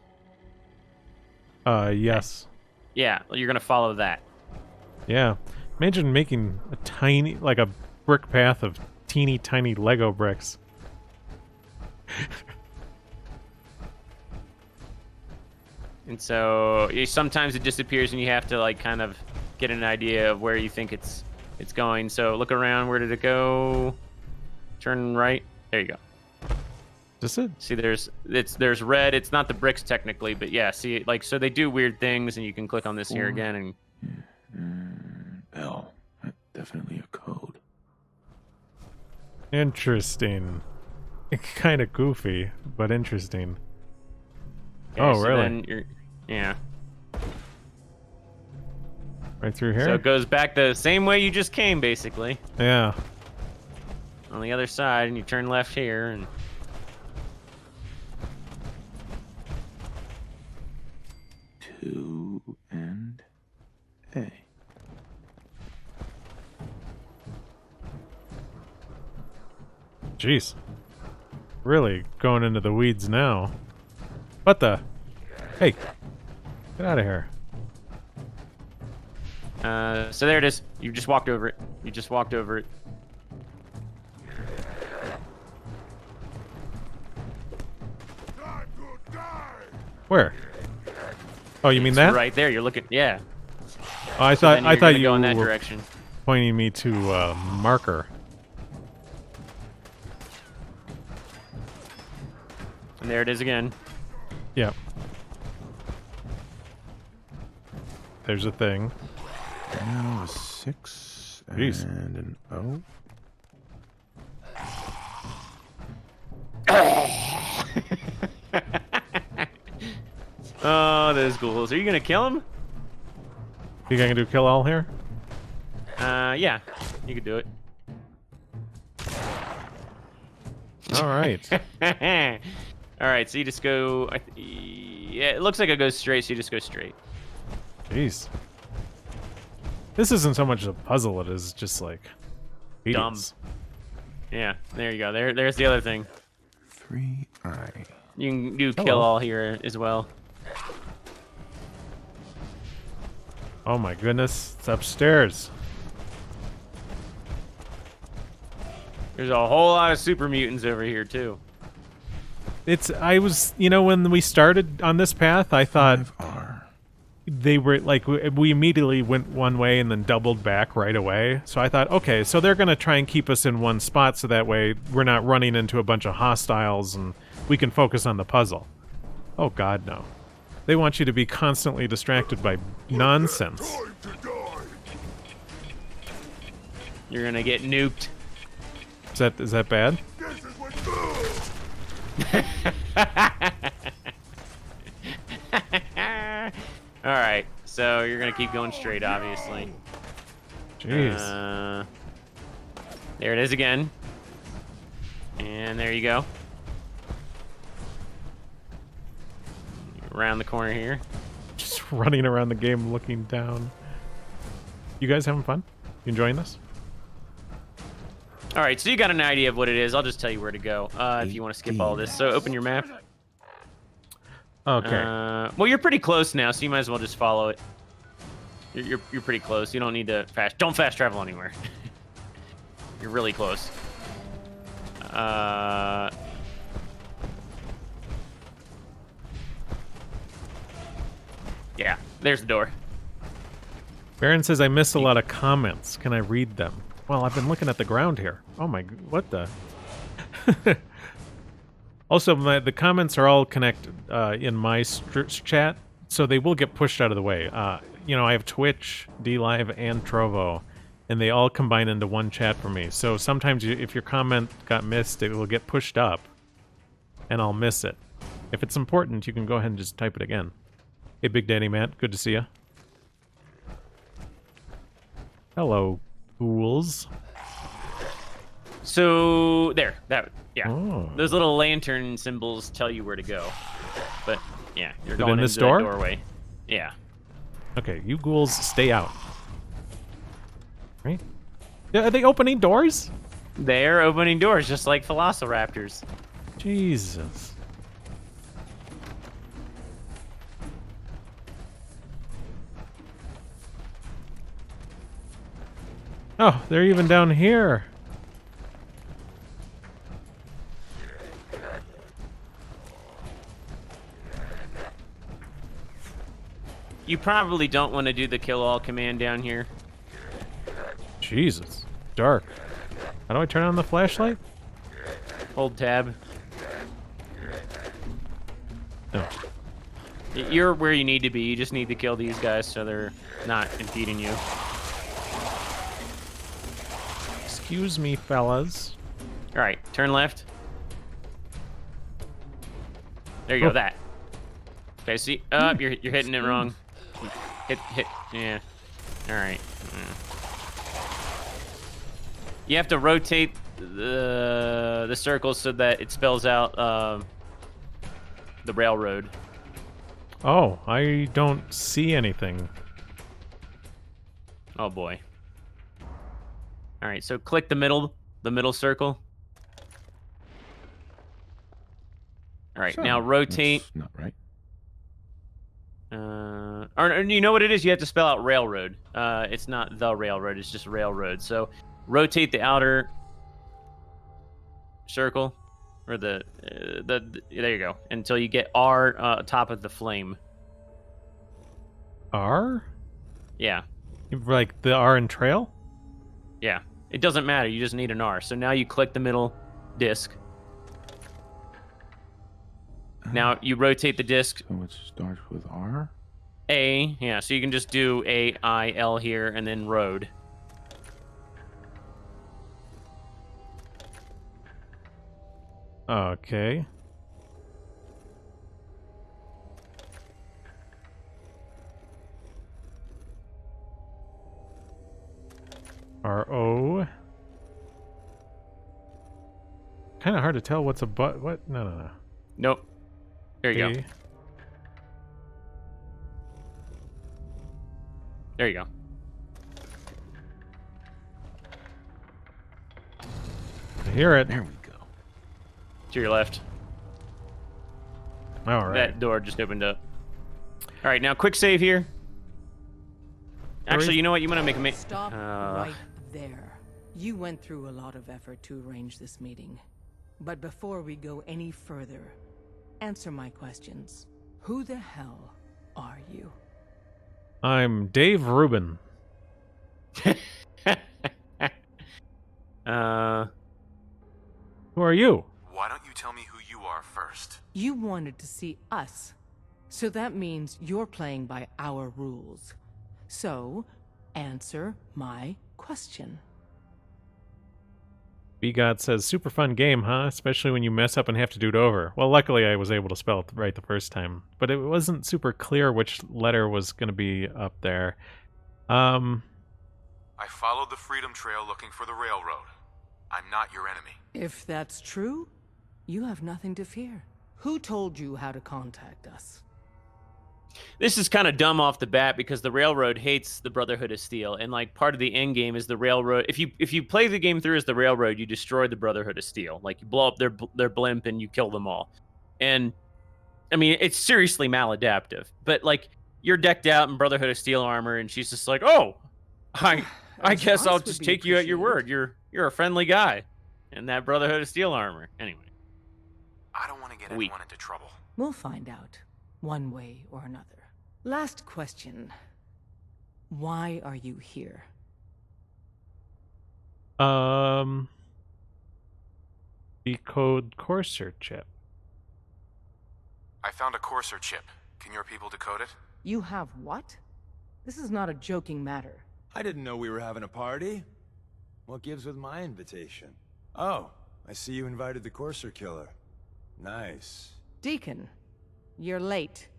Yes. Yeah, you're gonna follow that. Yeah. Imagine making a tiny, like a brick path of teeny tiny Lego bricks. And so sometimes it disappears and you have to like kind of get an idea of where you think it's going. So look around, where did it go? Turn right. There you go. Is it? See, there's red. It's not the bricks technically, but yeah, see, like, so they do weird things, and you can click on this here again, and L. Definitely a code. Interesting. Kind of goofy, but interesting. okay, Oh, so really? Then yeah. Right through here? So it goes back the same way you just came, basically. Yeah. On the other side, and you turn left here, and 2 and A. Jeez. Really going into the weeds now. What the? Hey. Get out of here. so there it is. You just walked over it. You just walked over it. Where? Oh, you mean It's that? right there. You're looking. Yeah. Oh, I So then thought you're gonna you go in that were direction. pointing me to a marker. And there it is again. Yep. There's a thing. Now a 6 Jeez. and an O. Oh, those ghouls. Are you gonna kill him? You gonna do kill all here? Yeah. You could do it. All right. All right. So you just go. Yeah, it looks like it goes straight. So you just go straight. Jeez. This isn't so much a puzzle. It is just like Dumb. tedious. Yeah. There you go. There's the other thing. 3I. You can do Hello. kill all here as well. Oh my goodness, it's upstairs. There's a whole lot of super mutants over here too. I was, when we started on this path, I thought 5R. they were like, we immediately went one way and then doubled back right away. So I thought, okay, so they're going to try and keep us in one spot so that way we're not running into a bunch of hostiles and we can focus on the puzzle. Oh God, no. They want you to be constantly distracted by nonsense. You're gonna get nuked. Is that bad? All right, so you're gonna keep going straight, obviously. Jeez. There it is again. And there you go. Around the corner here. Just running around the game looking down. You guys having fun? You enjoying this? All right, so you got an idea of what it is. I'll just tell you where to go if you want to skip all this. So open your map. Okay. Well, you're pretty close now, so you might as well just follow it. You're pretty close. You don't need to don't fast travel anywhere. You're really close. Yeah, there's the door. Baron says I missed a lot of comments. Can I read them? Well, I've been looking at the ground here. Oh my, what the? Also, the comments are all connected in my chat, so they will get pushed out of the way. I have Twitch, DLive, and Trovo, and they all combine into one chat for me. So sometimes if your comment got missed, it will get pushed up, and I'll miss it. If it's important, you can go ahead and just type it again. Hey, Big Daddy Matt, good to see you. Hello, ghouls. So there, yeah. Oh. Those little lantern symbols tell you where to go. But yeah, you're Is it going in this into that door? doorway. Yeah. Okay, you ghouls stay out. Right? Yeah, are they opening doors? They're opening doors just like velociraptors. Jesus. Oh, they're even down here. You probably don't want to do the kill all command down here. Jesus. Dark. How do I turn on the flashlight? Hold tab. No. You're where you need to be. You just need to kill these guys so they're not impeding you. Excuse me, fellas. All right, turn left. There you go. That. Okay, see, you're hitting it wrong. Hit, yeah. All right. You have to rotate the circle so that it spells out the railroad. Oh, I don't see anything. Oh boy. All right, so click the middle circle. All right, now rotate. That's not right. Or you know what it is? You have to spell out railroad. It's not the railroad. It's just railroad. So rotate the outer circle, or the there you go, until you get R top of the flame. R? Yeah. Like the R in trail? Yeah. It doesn't matter. You just need an R. So now you click the middle disc. Now you rotate the disc. So it starts with R? A, yeah, so you can just do A-I-L here and then road. Okay. R-O. Kind of hard to tell what's a what? No. Nope. There you A. go. There you go. I hear it. There we go. To your left. All right. That door just opened up. All right, now quick save here. Actually, you know what? You want to make a Stop right there. You went through a lot of effort to arrange this meeting. But before we go any further, answer my questions. Who the hell are you? I'm Dave Rubin. Who are you? Why don't you tell me who you are first? You wanted to see us. So that means you're playing by our rules. So, answer my question. BGOT says, super fun game, huh? Especially when you mess up and have to do it over. Well, luckily I was able to spell it right the first time. But it wasn't super clear which letter was going to be up there. I followed the Freedom Trail looking for the railroad. I'm not your enemy. If that's true, you have nothing to fear. Who told you how to contact us? This is kind of dumb off the bat because the railroad hates the Brotherhood of Steel, and like part of the end game is the railroad. If you play the game through as the railroad, you destroy the Brotherhood of Steel. Like you blow up their blimp and you kill them all. And I mean, it's seriously maladaptive. But like you're decked out in Brotherhood of Steel armor, and she's just like, "Oh, I guess I'll just take you at your word. You're a friendly guy in that Brotherhood of Steel armor." Anyway, I don't want to get anyone into trouble. We'll find out, one way or another. Last question. Why are you here? Decode Courser chip. I found a Courser chip. Can your people decode it? You have what? This is not a joking matter. I didn't know we were having a party. What gives with my invitation? Oh, I see you invited the Courser killer. Nice. Deacon, you're late.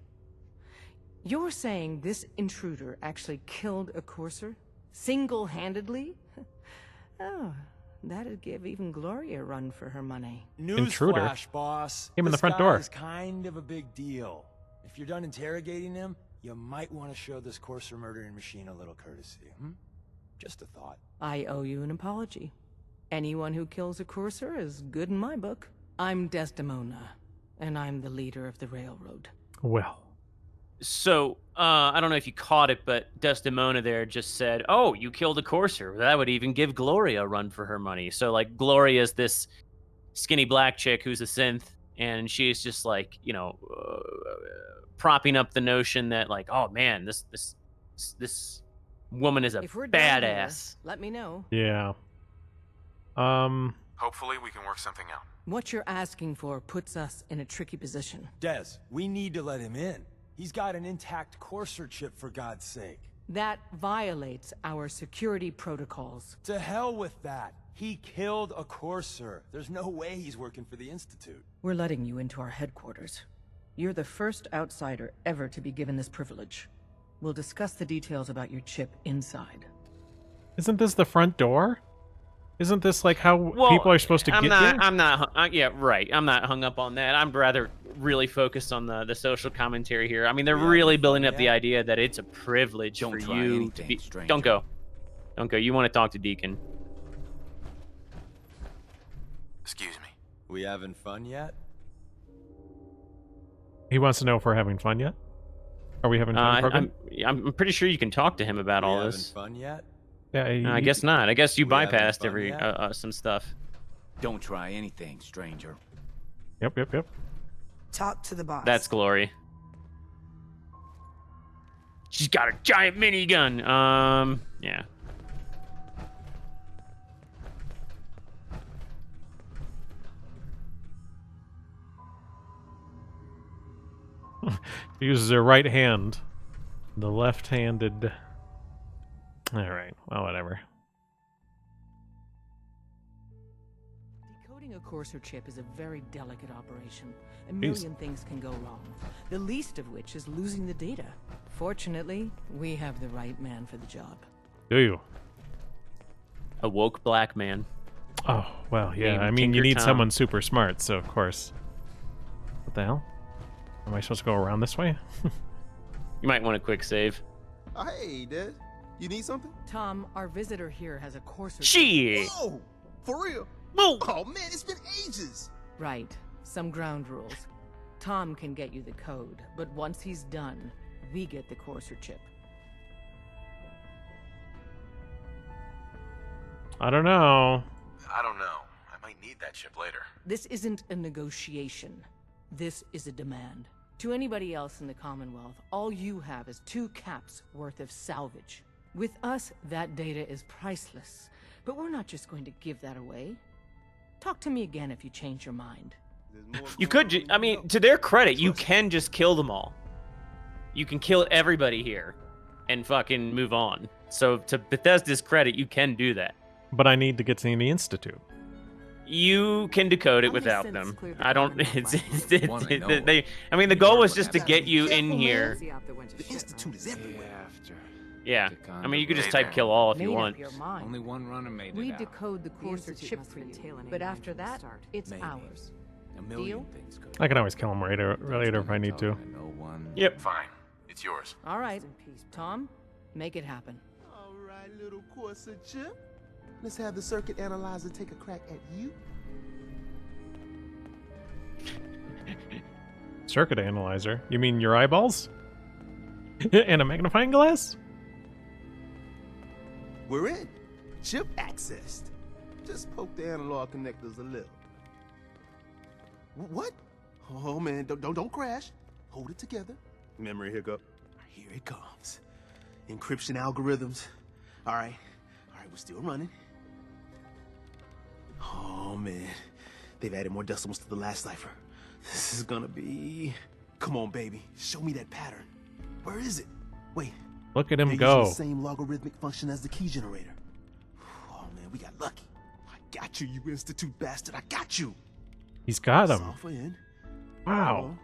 You're saying this intruder actually killed a Courser? Single-handedly? Oh, that'd give even Gloria a run for her money. Intruder. Newsflash, boss. Came in the This front guy door. is kind of a big deal. If you're done interrogating him, you might want to show this Courser murdering machine a little courtesy. Just a thought. I owe you an apology. Anyone who kills a courser is good in my book. I'm Desdemona, and I'm the leader of the railroad. Well. So, I don't know if you caught it, but Desdemona there just said, "Oh, you killed a courser." That would even give Gloria a run for her money. So, like, Gloria's this skinny black chick who's a synth, and she's just like, you know, propping up the notion that, like, oh man, this woman is a If we're done here, badass. let me know. Yeah. Hopefully we can work something out. What you're asking for puts us in a tricky position. Des, we need to let him in. He's got an intact Courser chip, for God's sake. That violates our security protocols. To hell with that. He killed a Courser. There's no way he's working for the Institute. We're letting you into our headquarters. You're the first outsider ever to be given this privilege. We'll discuss the details about your chip inside. Isn't this the front door? Isn't this like how Well, people are supposed to get here? I'm not. Yeah, right. I'm not hung up on that. I'm rather really focused on the social commentary here. I mean, they're really building up the idea that it's a privilege for you to be. Don't go. Don't go. You want to talk to Deacon? Excuse me. We having fun yet? He wants to know if we're having fun yet. Are we having fun? Krogan? I'm pretty sure you can talk to him about all this. Having fun yet? Yeah, I guess not. I guess you We having bypassed fun every yet? some stuff. Don't try anything, stranger. Yep. Talk to the boss. That's Glory. She's got a giant minigun. Yeah. Uses her right hand. The left-handed. All right. Well, whatever. Decoding a Courser chip is a very delicate operation. A million things can go wrong, the least of which is losing the data. Fortunately, we have the right man for the job. Do you? A woke black man. Oh, well, yeah. Named I mean, you Tinker need Tom. someone super smart, so of course. What the hell? Am I supposed to go around this way? You might want a quick save. Hey, Des. You need something? Tom, our visitor here has a Courser chip. Shit. Whoa! For real? Whoa. Oh, man, it's been ages. Right. Some ground rules. Tom can get you the code, but once he's done, we get the Courser chip. I don't know. I don't know. I might need that chip later. This isn't a negotiation. This is a demand. To anybody else in the Commonwealth, all you have is 2 caps worth of salvage. With us, that data is priceless. But we're not just going to give that away. Talk to me again if you change your mind. You could. I mean, to their credit, you can just kill them all. You can kill everybody here, and fucking move on. So to Bethesda's credit, you can do that. But I need to get to the Institute. You can decode it How many without synths them. cleared the I don't. Commonwealth One I know They. I mean, the goal was just to get you in here. The Institute is everywhere. Yeah. I mean, you could just type kill all if you Made up want. your mind. Only one runner made We it out. decode the Courser chip for you, but after that, it's Maybe. ours. A million Deal? things could I can always kill him later if I need to. No one. Yep. Fine. It's yours. All right, Tom, make it happen. All right, little Courser chip. Let's have the circuit analyzer take a crack at you. Circuit analyzer? You mean your eyeballs? And a magnifying glass? We're in. Chip accessed. Just poke the analog connectors a little. What? Oh man, don't crash. Hold it together. Memory hiccup. Here it comes. Encryption algorithms. All right, we're still running. Oh man, they've added more decimals to the last cipher. This is gonna be. Come on, baby, show me that pattern. Where is it? Wait. Look at him They're go. using the same logarithmic function as the key generator. Oh man, we got lucky. I got you, you Institute bastard. I got you. He's got him. Software in. Wow. Come on.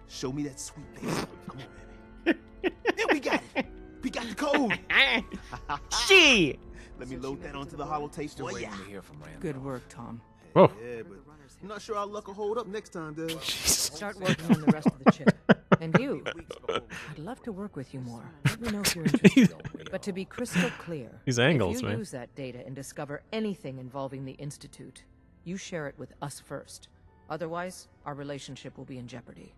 Show me that sweet bass. Come on, baby. Yeah, we got it. We got the code. She. Let me load that onto the holotape. Still Boy, waiting yeah. to hear from Randall. Good work, Tom. Whoa. Yeah, but I'm not sure our luck will hold up next time, Dad. Start working on the rest of the chip. And you, I'd love to work with you more. Let me know if you're interested. But to be crystal clear, These angles, if you man. use that data and discover anything involving the Institute, you share it with us first. Otherwise, our relationship will be in jeopardy.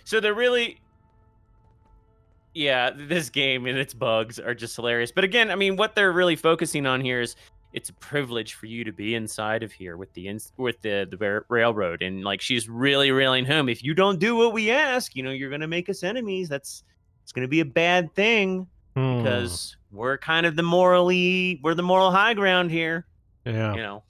So they're really, yeah, this game and its bugs are just hilarious. But again, I mean, what they're really focusing on here is it's a privilege for you to be inside of here with the railroad, and like she's really railing home. If you don't do what we ask, you know, you're gonna make us enemies. It's gonna be a bad thing because we're kind of the moral high ground here. Yeah. You know.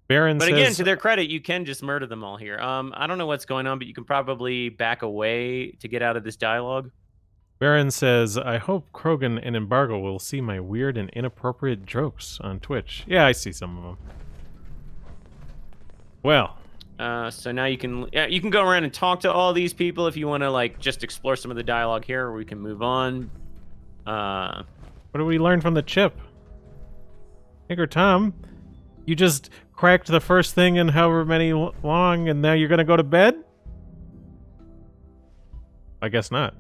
Baron But says, again, to their credit, you can just murder them all here. I don't know what's going on, but you can probably back away to get out of this dialogue. Baron says, I hope Krogan and Embargo will see my weird and inappropriate jokes on Twitch. Yeah, I see some of them. Well. So now you can go around and talk to all these people if you want to, like, just explore some of the dialogue here, or we can move on. What do we learn from the chip? Tinker Tom, you just cracked the first thing in however many long, and now you're gonna go to bed? I guess not.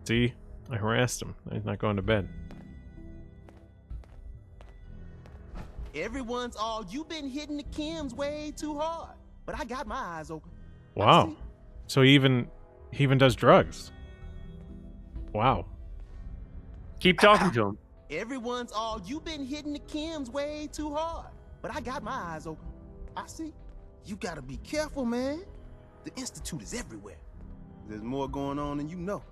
See? I harassed him. He's not going to bed. Everyone's all, you've been hitting the chems way too hard. But I got my eyes open. Wow. So he even does drugs. Wow. Keep talking to him. Everyone's all, you've been hitting the chems way too hard. But I got my eyes open. I see. You gotta be careful, man. The Institute is everywhere. There's more going on than you know.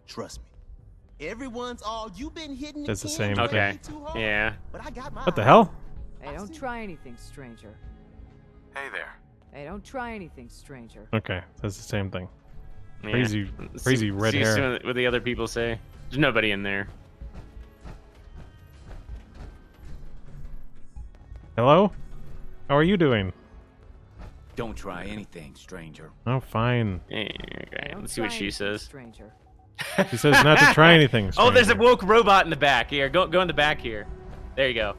Trust me. Everyone's all, you've been hitting That's the chems same way thing. too hard. Yeah. But I got my What the eyes hell? Hey, don't try anything, stranger. Hey there. Hey, don't try anything, stranger. Okay, that's the same thing. Yeah. Crazy red See hair. what the other people say. There's nobody in there. Hello? How are you doing? Don't try anything, stranger. Oh, fine. Okay, let's see what she says. Stranger. She says not to try anything. Oh, there's a stranger. woke robot in the back. Here, go in the back here. There you go.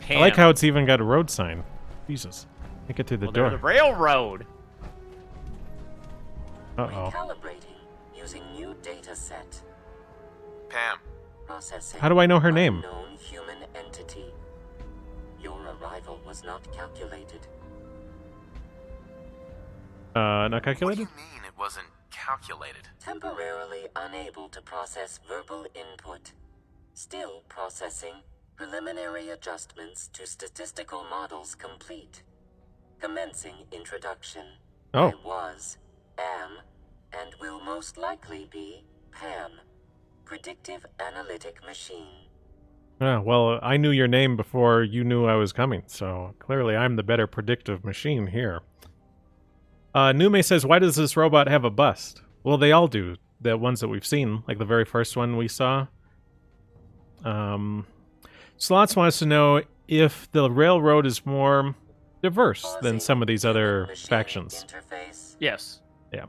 I like how it's even got a road sign. Jesus. I get through the door. The railroad. Uh-oh. Recalibrating using new data set. Pam. Processing. How do I know her name? Unknown human entity. Your arrival was not calculated. Not What do calculated? you mean it wasn't calculated? Temporarily unable to process verbal input. Still processing. Preliminary adjustments to statistical models complete. Commencing introduction. Oh. I was, am, and will most likely be Pam. Predictive analytic machine. Yeah, well, I knew your name before you knew I was coming, so clearly I'm the better predictive machine here. Nume says, why does this robot have a bust? Well, they all do. The ones that we've seen, like the very first one we saw. Slots wants to know if the railroad is more diverse than some of these other factions. Interface. Yes. Yeah.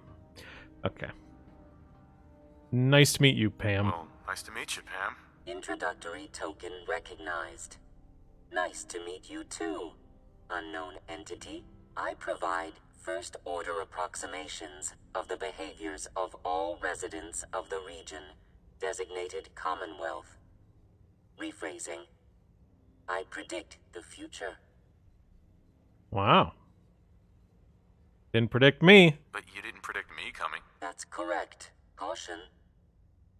Okay. Nice to meet you, Pam. Well, nice to meet you, Pam. Introductory token recognized. Nice to meet you too. Unknown entity, I provide first-order approximations of the behaviors of all residents of the region, designated Commonwealth. Rephrasing. I predict the future. Wow. Didn't predict me. But you didn't predict me coming. That's correct. Caution.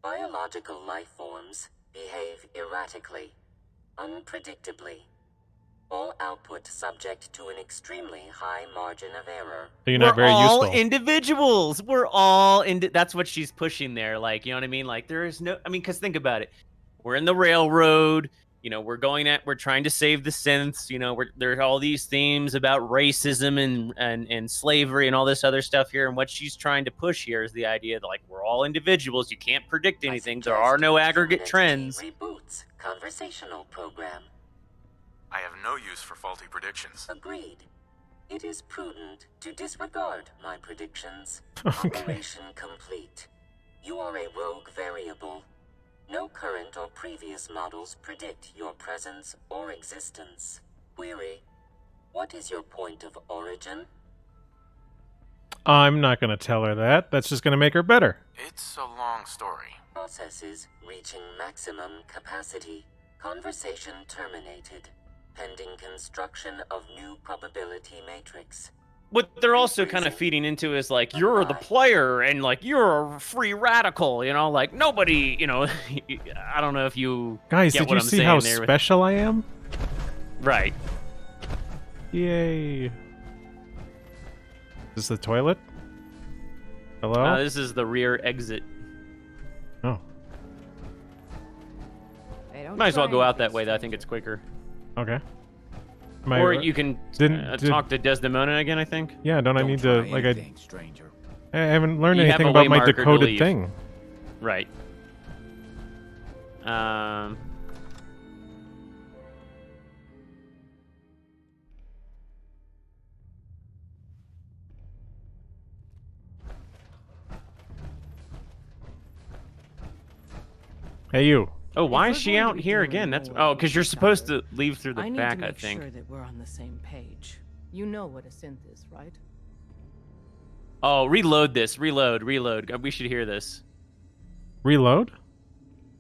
Biological life forms behave erratically, unpredictably. All output subject to an extremely high margin of error. So you're not very all useful. Individuals. We're all that's what she's pushing there. Like, you know what I mean? Like, there is no. I mean, because think about it. We're in the railroad. You know, we're trying to save the synths. You know, there are all these themes about racism and slavery and all this other stuff here. And what she's trying to push here is the idea that, like, we're all individuals. You can't predict anything. There are no aggregate trends. Reboots conversational program. I have no use for faulty predictions. Agreed. It is prudent to disregard my predictions. Okay. Operation complete. You are a rogue variable. No current or previous models predict your presence or existence. Query: what is your point of origin? I'm not going to tell her that. That's just going to make her better. It's a long story. Processes reaching maximum capacity. Conversation terminated. Pending construction of new probability matrix. What they're also kind of feeding into is like, you're the player and like you're a free radical, you know, like nobody, you know. I don't know if you Guys, get did what you I'm see saying how there special I am? Right. Yay. Is this the toilet? Hello? This is the rear exit. Oh. Might as well go out that way. I think it's quicker. Okay. Or you can talk to Desdemona again, I think. Yeah, don't I need to, like, stranger. I haven't learned You have anything a about my waymarker to decoded leave. thing. Right. Hey, you. Oh, why is she out here again? That's because you're supposed to leave through the I need back, to I make think. sure that we're on the same page. You know what a synth is, right? Oh, reload this. Reload. We should hear this. Reload?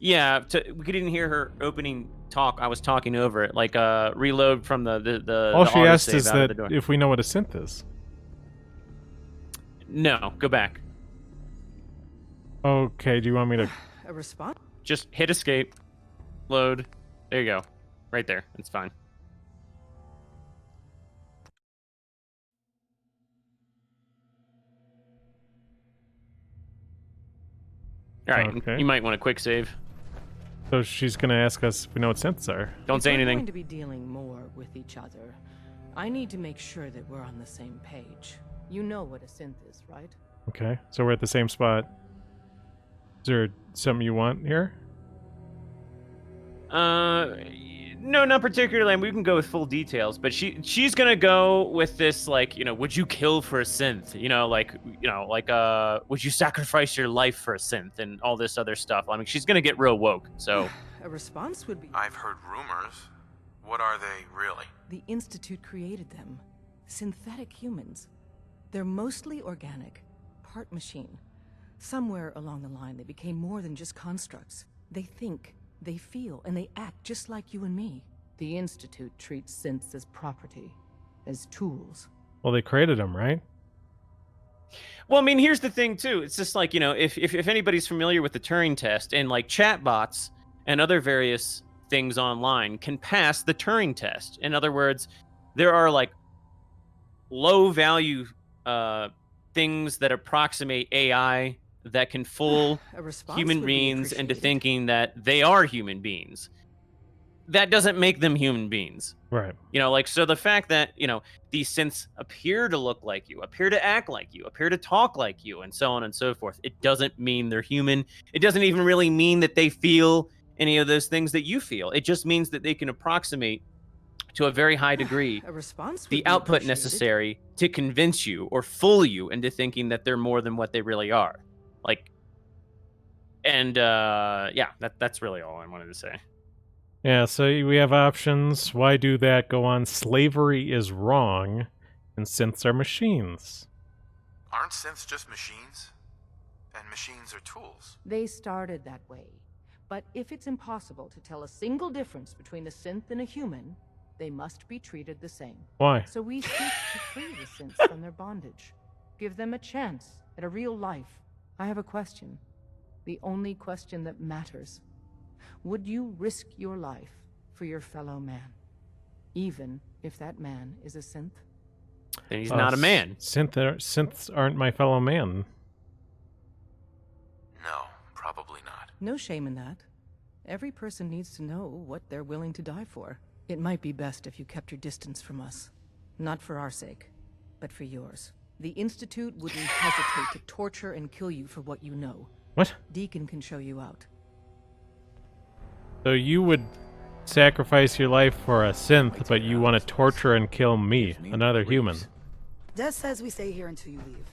Yeah, we didn't hear her opening talk. I was talking over it. Like, reload from the All she asked autosave is out of that the door. if we know what a synth is. No, go back. Okay, do you want me to... A response? Just hit escape. Load. There you go. Right there. It's fine. All right, Okay. you might want a quick save. So she's going to ask us if we know what synths are. Don't say We're anything. going to be dealing more with each other. I need to make sure that we're on the same page. You know what a synth is, right? Okay, so we're at the same spot. Is there something you want here? No, not particularly. We can go with full details, but she's gonna go with this, like, you know, would you kill for a synth? You know, like, would you sacrifice your life for a synth and all this other stuff? I mean, she's gonna get real woke. So A response would be... I've heard rumors. What are they, really? The Institute created them. Synthetic humans. They're mostly organic, part machine. Somewhere along the line, they became more than just constructs. They think, they feel, and they act just like you and me. The Institute treats synths as property, as tools. Well, they created them, right? well, I mean, here's the thing too. It's just like, you know, if anybody's familiar with the Turing test, and like chatbots and other various things online can pass the Turing test. In other words, there are like low value things that approximate AI that can fool human beings into thinking that they are human beings. That doesn't make them human beings. Right. You know, like, so the fact that, you know, these synths appear to look like you, appear to act like you, appear to talk like you, and so on and so forth, it doesn't mean they're human. It doesn't even really mean that they feel any of those things that you feel. It just means that they can approximate to a very high degree the output necessary to convince you or fool you into thinking that they're more than what they really are. Like, and yeah, that's really all I wanted to say. Yeah, so we have options. Why do that? Go on. Slavery is wrong, and synths are machines. Aren't synths just machines? And machines are tools. They started that way. But if it's impossible to tell a single difference between a synth and a human, they must be treated the same. Why? So we seek to free the synths from their bondage. Give them a chance at a real life. I have a question. The only question that matters. Would you risk your life for your fellow man? Even if that man is a synth? Then he's not a man. Synths aren't my fellow man. No, probably not. No shame in that. Every person needs to know what they're willing to die for. It might be best if you kept your distance from us. Not for our sake, but for yours. The Institute wouldn't hesitate to torture and kill you for what you know. What? Deacon can show you out. So you would sacrifice your life for a synth, but you want to torture and kill me, another human. Des says we stay here until you leave.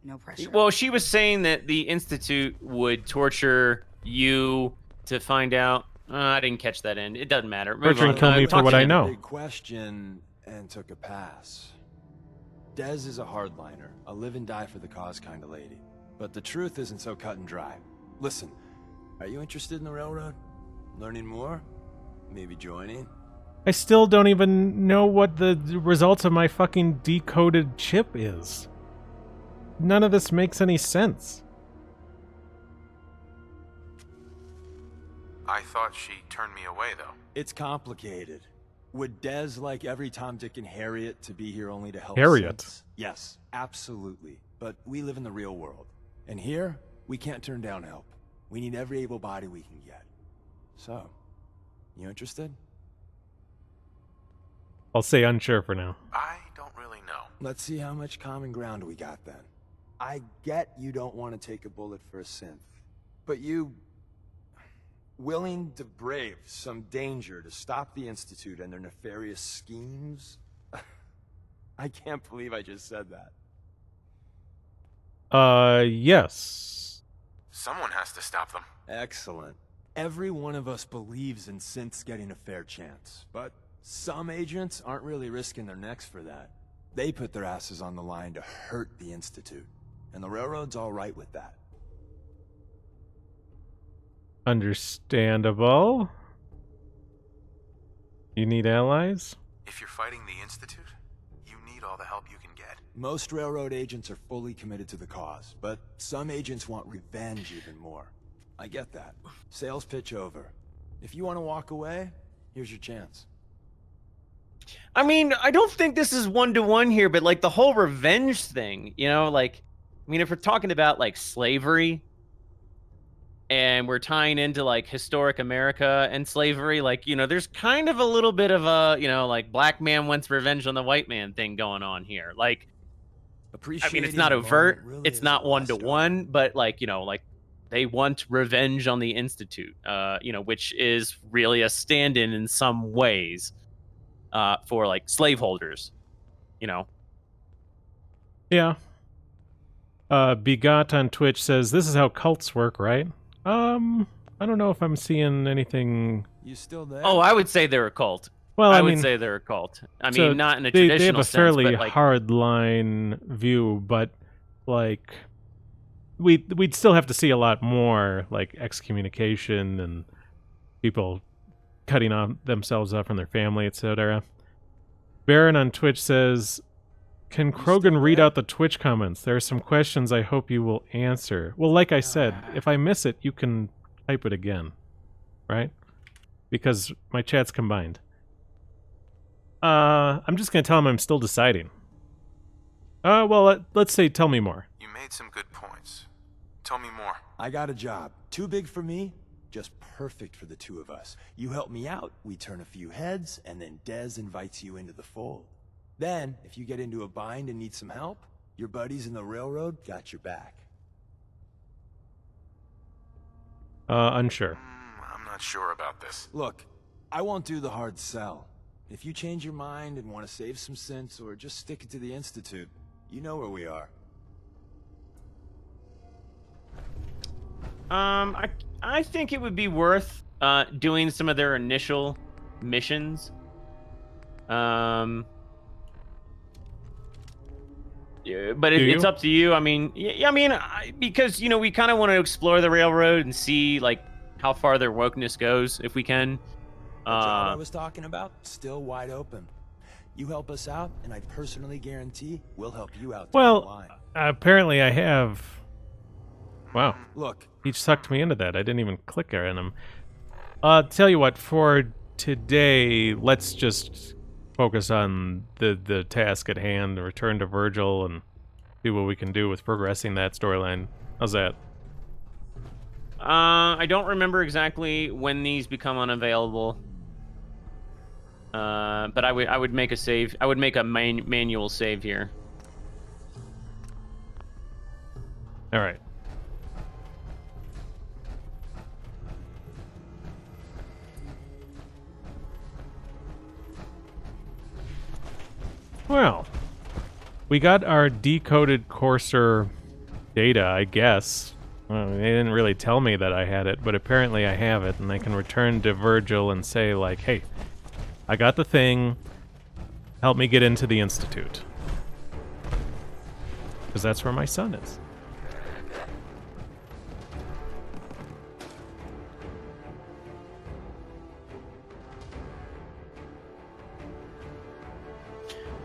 No pressure. Well, she was saying that the Institute would torture you to find out. I didn't catch that end. It doesn't matter. Move Torture and on. kill me Talk for what to I him. know. Big question and took a pass. Dez is a hardliner, a live and die for the cause kind of lady. But the truth isn't so cut and dry. Listen, are you interested in the railroad? Learning more? Maybe joining? I still don't even know what the results of my fucking decoded chip is. None of this makes any sense. I thought she turned me away, though. It's complicated. Would Dez like every Tom, Dick, and Harriet to be here only to help Harriet? Synths? Yes, absolutely. But we live in the real world. And here, we can't turn down help. We need every able body we can get. So, you interested? I'll say unsure for now. I don't really know. Let's see how much common ground we got then. I get you don't want to take a bullet for a synth, but you... willing to brave some danger to stop the Institute and their nefarious schemes? I can't believe I just said that. Yes. Someone has to stop them. Excellent. Every one of us believes in synths getting a fair chance, but some agents aren't really risking their necks for that. They put their asses on the line to hurt the Institute, and the Railroad's all right with that. Understandable. You need allies? If you're fighting the Institute, you need all the help you can get. Most Railroad agents are fully committed to the cause, but some agents want revenge even more. I get that. Sales pitch over. If you want to walk away, here's your chance. I mean, I don't think this is one-to-one here, but like the whole revenge thing, you know, like, I mean, if we're talking about like slavery and we're tying into like historic America and slavery, like, you know, there's kind of a little bit of a, you know, like black man wants revenge on the white man thing going on here. Like, I mean, it's not overt, really it's not one-to-one, but like, you know, like they want revenge on the Institute, you know, which is really a stand-in in some ways. For like slaveholders, you know. Yeah. Begot on Twitch says, this is how cults work, right? I don't know if I'm seeing anything. You still there? Oh, I would say they're a cult. Well, I mean, would say they're a cult. I so mean, not in a they traditional have a sense, fairly but like, hard line view, but like we'd still have to see a lot more like excommunication and people cutting themselves off from their family, etc. Baron on Twitch says, can Krogan read out the Twitch comments? There are some questions I hope you will answer. Well, like I said, if I miss it, you can type it again, right? Because my chat's combined. I'm just going to tell him I'm still deciding. Well, let's say tell me more. You made some good points. Tell me more. I got a job. Too big for me, just perfect for the two of us. You help me out, we turn a few heads, and then Dez invites you into the fold. Then, if you get into a bind and need some help, your buddies in the Railroad got your back. Unsure. I'm not sure about this. Look, I won't do the hard sell. If you change your mind and want to save some cents or just stick it to the Institute, you know where we are. I think it would be worth doing some of their initial missions. Yeah, but it's up to you. I mean, yeah, I mean, because you know we kind of want to explore the Railroad and see like how far their wokeness goes, if we can. The job I was talking about, still wide open. You help us out, and I personally guarantee we'll help you out. Well, apparently I have. Wow. Look, he sucked me into that. I didn't even click on him. Tell you what, for today, let's just focus on the task at hand, return to Virgil, and see what we can do with progressing that storyline. How's that? I don't remember exactly when these become unavailable. But I would make a save. I would make a manual save here. All right. Well, We got our decoded Courser data, I guess. Well, they didn't really tell me that I had it, but apparently I have it, and I can return to Virgil and say, like, hey, I got the thing, help me get into the Institute. Because that's where my son is.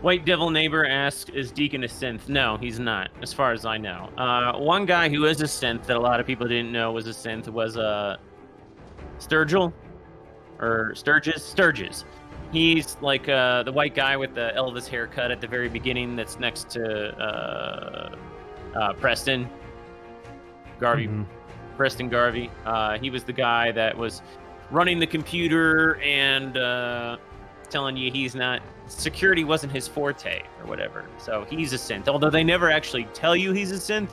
White Devil Neighbor asks, is Deacon a synth? No, he's not, as far as I know. One guy who is a synth that a lot of people didn't know was a synth was Sturgill? Or Sturgis. He's like the white guy with the Elvis haircut at the very beginning that's next to Preston Garvey. Mm-hmm. Preston Garvey. He was the guy that was running the computer and telling you he's not... Security wasn't his forte or whatever. So he's a synth. Although they never actually tell you he's a synth.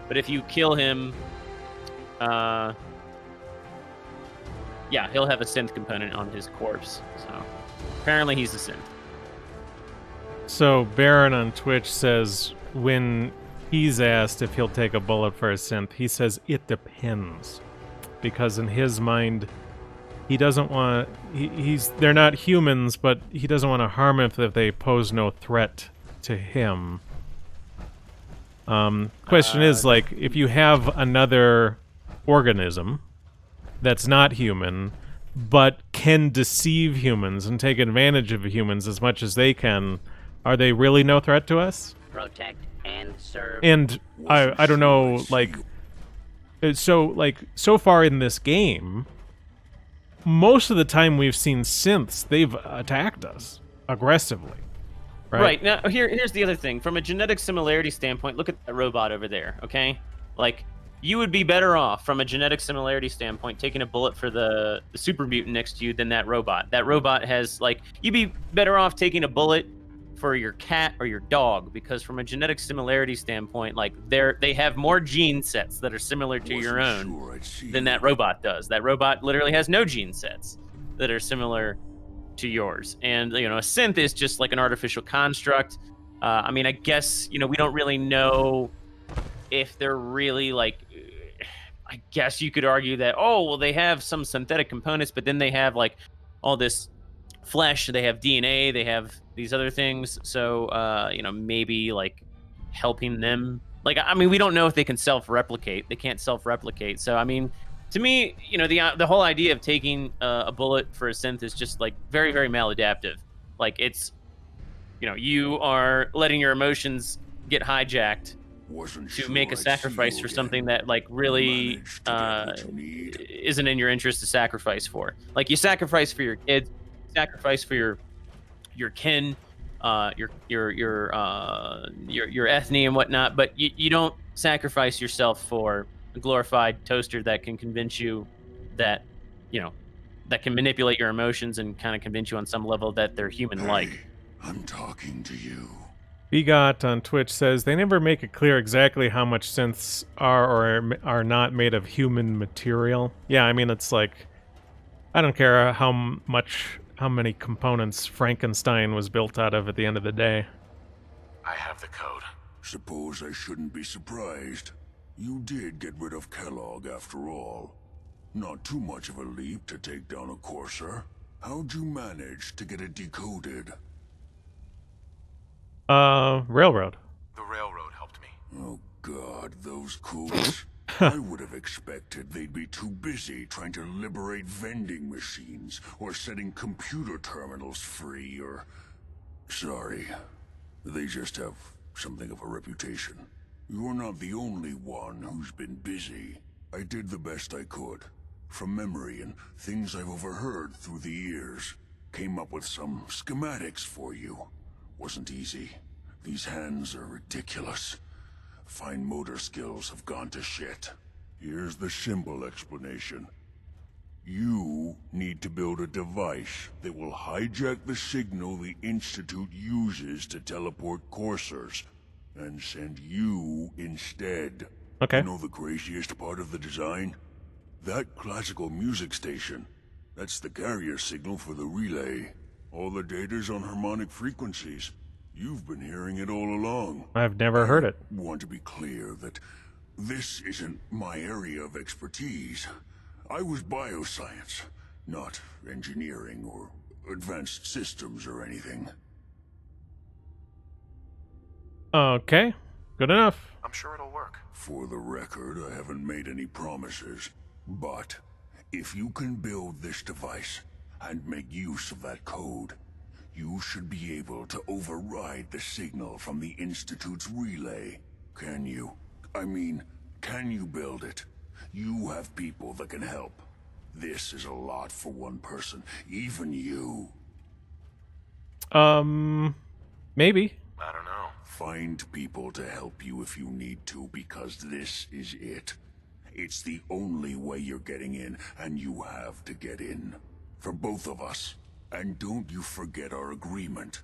But if you kill him... yeah, he'll have a synth component on his corpse. So apparently he's a synth. So Baron on Twitch says when he's asked if he'll take a bullet for a synth, he says it depends. Because in his mind, he doesn't want... They're not humans, but he doesn't want to harm them if they pose no threat to him. Question is, like, if you have another organism that's not human, but can deceive humans and take advantage of humans as much as they can, are they really no threat to us? Protect and serve. And I don't know, like... So far in this game... Most of the time we've seen synths, they've attacked us aggressively. Right? Now, here's the other thing. From a genetic similarity standpoint, look at that robot over there, okay? Like, you would be better off, from a genetic similarity standpoint, taking a bullet for the super mutant next to you than that robot. That robot has, like... You'd be better off taking a bullet for your cat or your dog, because from a genetic similarity standpoint, like, they have more gene sets that are similar to your own than that robot does. That robot literally has no gene sets that are similar to yours. And, you know, a synth is just like an artificial construct. I mean, I guess, you know, we don't really know if they're really, like... I guess you could argue that, oh, well, they have some synthetic components, but then they have, like, all this flesh, they have DNA, they have these other things, so you know, maybe like helping them, like, I mean, we don't know if they can self-replicate. They can't self-replicate. So I mean, to me, you know, the whole idea of taking a bullet for a synth is just like very, very maladaptive. Like, it's, you know, you are letting your emotions get hijacked to make a sacrifice for something that, like, really isn't in your interest to sacrifice for. Like, you sacrifice for your kids, sacrifice for your kin, your ethne and whatnot, but you don't sacrifice yourself for a glorified toaster that can convince you that, you know, that can manipulate your emotions and kind of convince you on some level that they're human-like. Hey, I'm talking to you. Begot on Twitch says they never make it clear exactly how much synths are or are not made of human material. Yeah, I mean, it's like, I don't care how many components Frankenstein was built out of at the end of the day. I have the code. Suppose I shouldn't be surprised. You did get rid of Kellogg after all. Not too much of a leap to take down a Courser. How'd you manage to get it decoded? Railroad. The railroad helped me. Oh god, those cools. I would have expected they'd be too busy trying to liberate vending machines or setting computer terminals free or... Sorry. They just have something of a reputation. You're not the only one who's been busy. I did the best I could. From memory and things I've overheard through the years. Came up with some schematics for you. Wasn't easy. These hands are ridiculous. Fine motor skills have gone to shit. Here's the simple explanation. You need to build a device that will hijack the signal the Institute uses to teleport coursers, and send you instead. Okay. You know the craziest part of the design? That classical music station. That's the carrier signal for the relay. All the data's on harmonic frequencies. You've been hearing it all along. I've never heard it. I want to be clear that this isn't my area of expertise. I was bioscience, not engineering or advanced systems or anything. Okay, good enough. I'm sure it'll work. For the record, I haven't made any promises, but if you can build this device and make use of that code, you should be able to override the signal from the Institute's relay. Can you? I mean, can you build it? You have people that can help. This is a lot for one person, even you. Maybe. I don't know. Find people to help you if you need to, because this is it. It's the only way you're getting in, and you have to get in. For both of us. And don't you forget our agreement.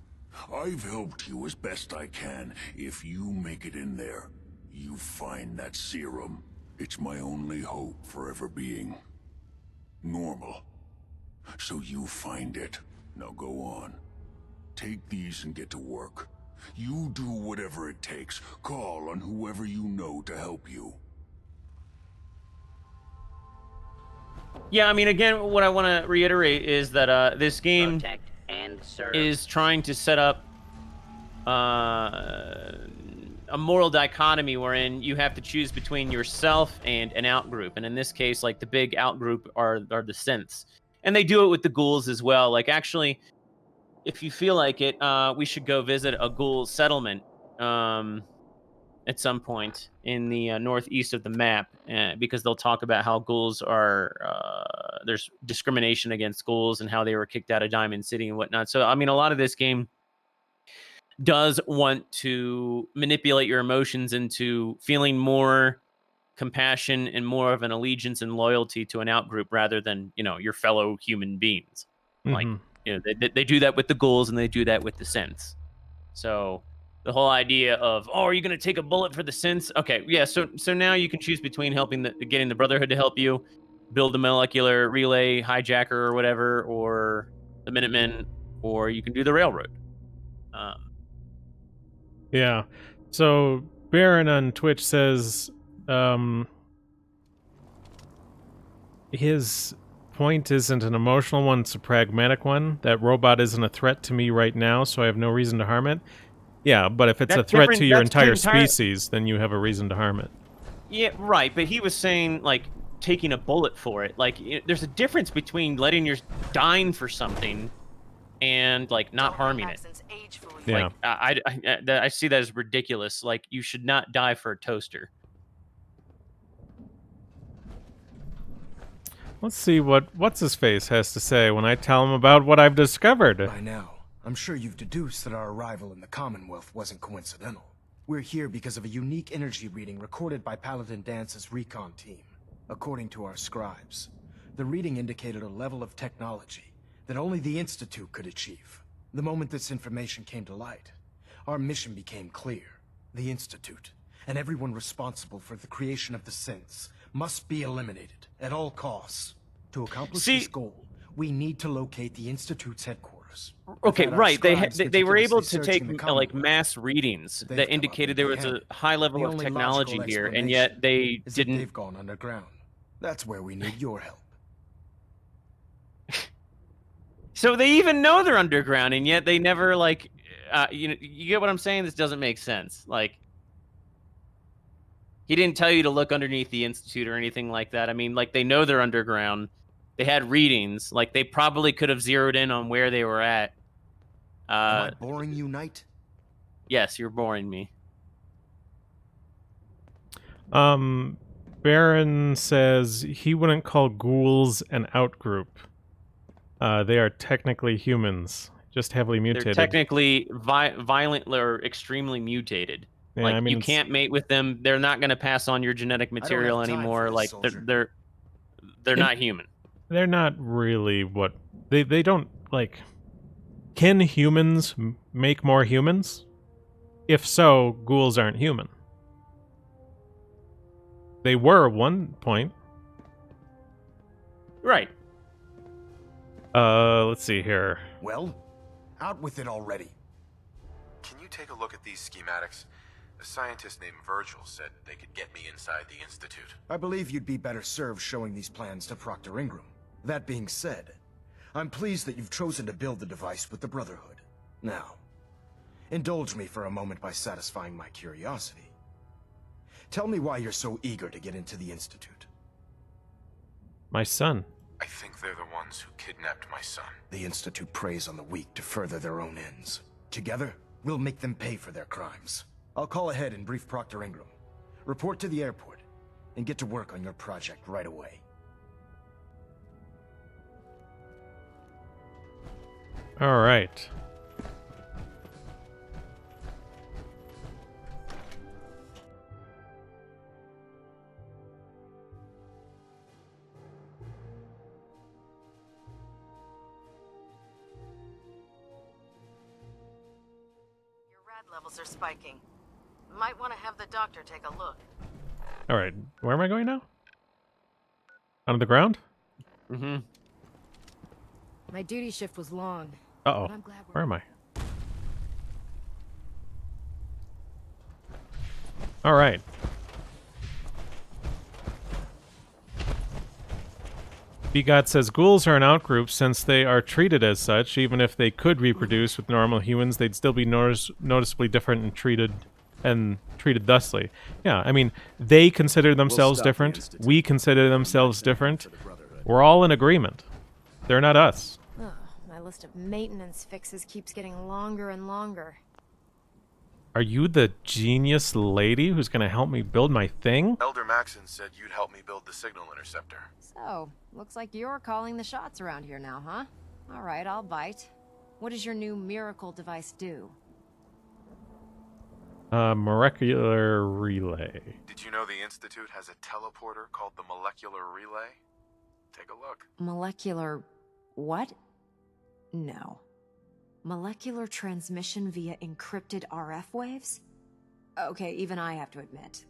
I've helped you as best I can. If you make it in there, you find that serum. It's my only hope for ever being normal. So you find it. Now go on. Take these and get to work. You do whatever it takes. Call on whoever you know to help you. Yeah, I mean, again, what I want to reiterate is that this game Protect and serve. is trying to set up a moral dichotomy wherein you have to choose between yourself and an outgroup. And in this case, like, the big outgroup are the synths. And they do it with the ghouls as well. Like, actually, if you feel like it, we should go visit a ghoul settlement at some point in the northeast of the map, because they'll talk about how ghouls are, there's discrimination against ghouls and how they were kicked out of Diamond City and whatnot. So, I mean, a lot of this game does want to manipulate your emotions into feeling more compassion and more of an allegiance and loyalty to an outgroup rather than, you know, your fellow human beings. Like, you know, they do that with the ghouls and they do that with the synths. So the whole idea of, oh, are you going to take a bullet for the synths? Okay, yeah. So now you can choose between getting the Brotherhood to help you build a molecular relay hijacker or whatever, or the Minutemen, or you can do the Railroad. Yeah. So Baron on Twitch says his point isn't an emotional one, it's a pragmatic one. That robot isn't a threat to me right now, so I have no reason to harm it. Yeah, but if it's a threat to your entire species, then you have a reason to harm it. Yeah, right. But he was saying, like, taking a bullet for it. Like, there's a difference between dying for something and, like, not harming it. Yeah. Like, I see that as ridiculous. Like, you should not die for a toaster. Let's see what What's-His-Face has to say when I tell him about what I've discovered. By now, I'm sure you've deduced that our arrival in the Commonwealth wasn't coincidental. We're here because of a unique energy reading recorded by Paladin Dance's recon team. According to our scribes, the reading indicated a level of technology that only the Institute could achieve. The moment this information came to light, our mission became clear. The Institute, and everyone responsible for the creation of the synths, must be eliminated at all costs. To accomplish this goal, we need to locate the Institute's headquarters. Okay, right. They were able to take like mass readings that indicated there was a high level of technology here, and yet they didn't. They've gone underground. That's where we need your help. So they even know they're underground, and yet they never, like, you get what I'm saying? This doesn't make sense. Like, he didn't tell you to look underneath the Institute or anything like that. I mean, like, they know they're underground. They had readings. Like, they probably could have zeroed in on where they were at. Am I boring you, Knight? Yes, you're boring me. Baron says he wouldn't call ghouls an outgroup. They are technically humans, just heavily mutated. They're technically violent or extremely mutated. Yeah, like, I mean, you can't mate with them. They're not going to pass on your genetic material anymore. Like, they're not human. They're not really what they don't like. Can humans make more humans? If so, ghouls aren't human. They were at one point. Right. Let's see here. Well, out with it already. Can you take a look at these schematics? A scientist named Virgil said they could get me inside the Institute. I believe you'd be better served showing these plans to Proctor Ingram. That being said, I'm pleased that you've chosen to build the device with the Brotherhood. Now, indulge me for a moment by satisfying my curiosity. Tell me why you're so eager to get into the Institute. My son. I think they're the ones who kidnapped my son. The Institute preys on the weak to further their own ends. Together, we'll make them pay for their crimes. I'll call ahead and brief Proctor Ingram. Report to the airport, and get to work on your project right away. All right. Levels are spiking. Might want to have the doctor take a look. All right. Where am I going now? Under the ground? Mm-hmm. My duty shift was long. Uh-oh. but I'm glad we're- Where am I? All right. Begot says ghouls are an outgroup since they are treated as such. Even if they could reproduce with normal humans, they'd still be noticeably different and treated thusly. Yeah, I mean, they consider themselves different. We consider themselves different. We're all in agreement. They're not us. Oh, my list of maintenance fixes keeps getting longer and longer. Are you the genius lady who's going to help me build my thing? Elder Maxon said you'd help me build the signal interceptor. So, looks like you're calling the shots around here now, huh? All right, I'll bite. What does your new miracle device do? Molecular relay. Did you know the Institute has a teleporter called the Molecular Relay? Take a look. Molecular... what? No. Molecular transmission via encrypted RF waves? Okay, even I have to admit,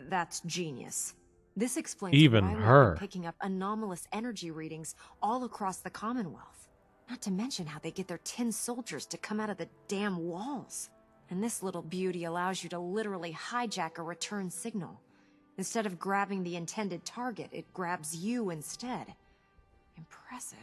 that's genius. This explains Even why we've her. been picking up anomalous energy readings all across the Commonwealth. Not to mention how they get their tin soldiers to come out of the damn walls. And this little beauty allows you to literally hijack a return signal. Instead of grabbing the intended target, it grabs you instead. Impressive.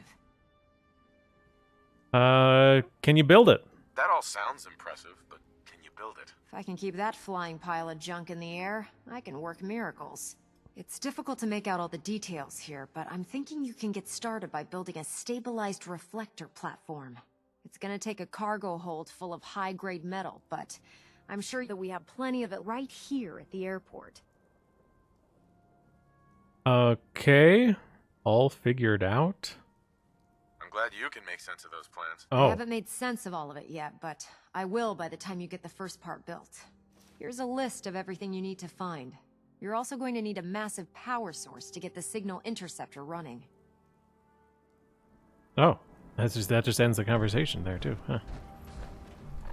Can you build it? That all sounds impressive, but can you build it? If I can keep that flying pile of junk in the air, I can work miracles. It's difficult to make out all the details here, but I'm thinking you can get started by building a stabilized reflector platform. It's gonna take a cargo hold full of high-grade metal, but I'm sure that we have plenty of it right here at the airport. Okay. All figured out. I'm glad you can make sense of those plans. Oh. I haven't made sense of all of it yet, but I will by the time you get the first part built. Here's a list of everything you need to find. You're also going to need a massive power source to get the signal interceptor running. Oh. That just ends the conversation there, too. Huh.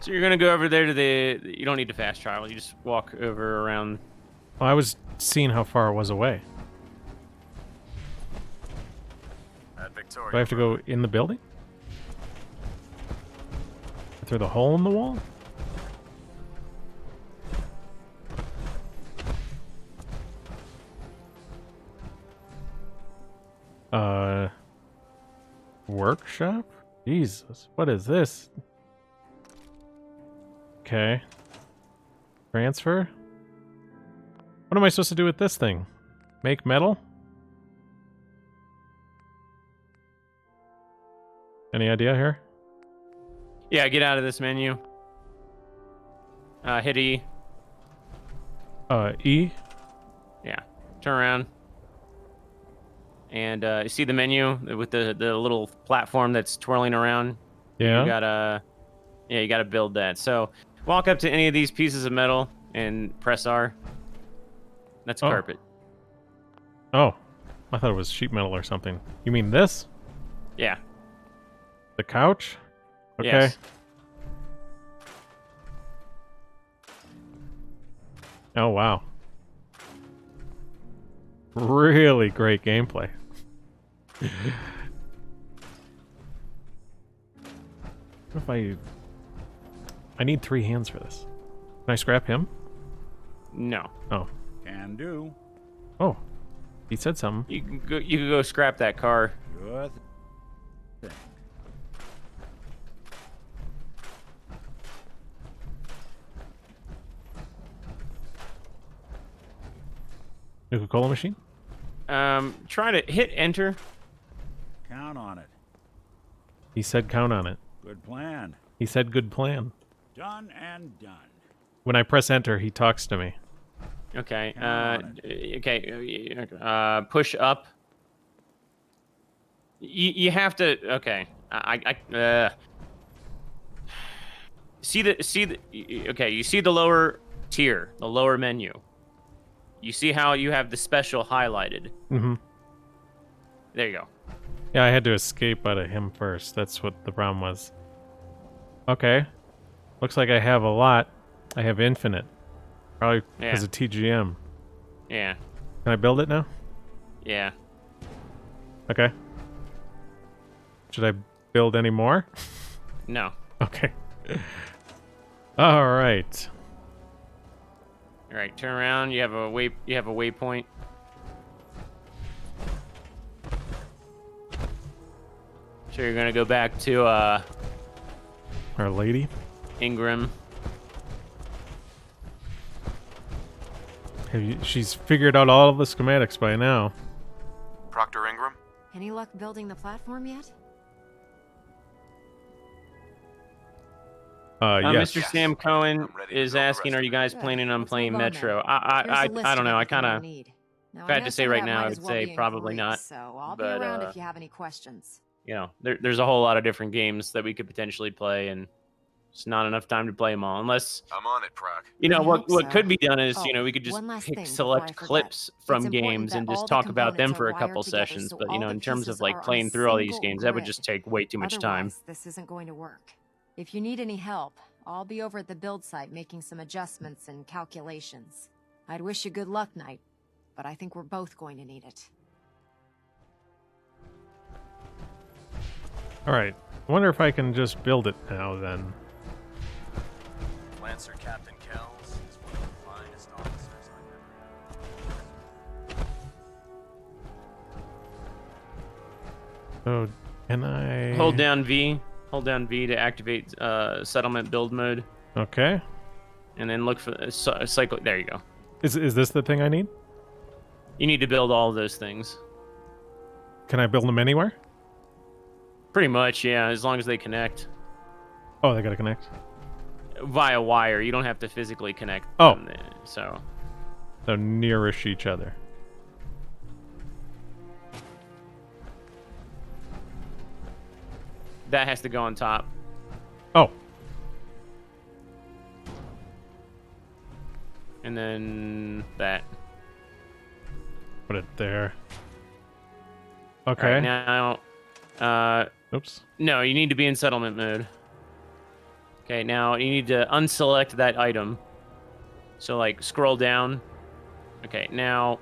So you're gonna go over there to the... You don't need to fast travel. You just walk over around... Well, I was seeing how far it was away. Victoria. Do I have to go in the building? Through the hole in the wall? Workshop? Jesus, what is this? Okay. Transfer? What am I supposed to do with this thing? Make metal? Any idea here? Yeah, get out of this menu. Hit E. E? Yeah. Turn around. And you see the menu with the little platform that's twirling around? Yeah. You gotta build that. So walk up to any of these pieces of metal and press R. That's carpet. Oh. I thought it was sheet metal or something. You mean this? Yeah. The couch? Okay. Yes. Oh, wow. Really great gameplay. What if I I need 3 hands for this. Can I scrap him? No. Oh. Can do. Oh. He said something. You can go scrap that car. Good thing. Nuka-Cola machine? Try to hit enter. Count on it. He said count on it. Good plan. He said good plan. Done and done. When I press enter, he talks to me. Okay. Push up. You have to. Okay. Okay. You see the lower tier, the lower menu. You see how you have the special highlighted. Mm-hmm. There you go. Yeah, I had to escape out of him first. That's what the problem was. Okay. Looks like I have a lot. I have infinite. Probably because of TGM. Yeah. Can I build it now? Yeah. Okay. Should I build any more? No. Okay. All right. All right. Turn around. You have a waypoint. So you're gonna go back to Our Lady. Ingram. She's figured out all of the schematics by now. Proctor Ingram? Any luck building the platform yet? Yes. Mr. Sam Cohen is asking, are you guys planning on playing Metro? I don't know. I kind of, if I had to say right now, I would say probably not. So I'll be around if you have any questions. You know, there's a whole lot of different games that we could potentially play, and it's not enough time to play them all. Unless I'm on it, Proc. You know, what so. could be done is, Oh, you know, we could just one last pick thing select before I clips forget. from It's important games that and all just the talk about them components for are a couple wired together, sessions. so But, you all know, the in terms pieces of, like, are on playing a through all these single games, that would grid. just take way too much time. Otherwise, this isn't going to work. If you need any help, I'll be over at the build site making some adjustments and calculations. I'd wish you good luck, Knight, but I think we're both going to need it. Alright. I wonder if I can just build it now, then. Lancer Captain Kells is one of the finest officers I've ever had. So, can I... Hold down V. Hold down V to activate settlement build mode. Okay. And then look for cycle. There you go. Is this the thing I need? You need to build all of those things. Can I build them anywhere? Pretty much, yeah, as long as they connect. Oh, they gotta connect? Via wire. You don't have to physically connect them there, so... They're nearish each other. That has to go on top. Oh. And then that. Put it there. Okay. Right, now, oops. No, you need to be in settlement mode. Okay, now you need to unselect that item. So, like, scroll down. Okay, now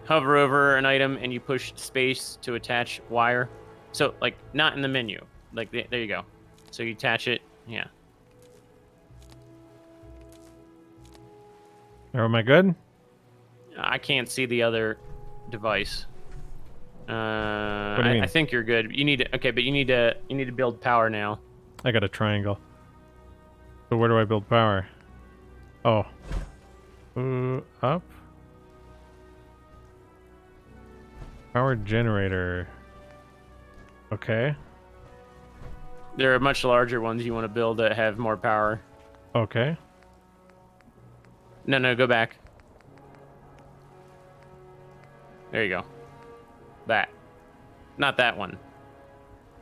hover over an item and you push space to attach wire. So, like, not in the menu. Like, there you go. So you attach it. Yeah. Am I good? I can't see the other device. What do you mean? I think you're good. You need to, okay, but you need to build power now. I got a triangle. So where do I build power? Oh. Up. Power generator. Okay. There are much larger ones you want to build that have more power. Okay. No, go back. There you go. That. Not that one.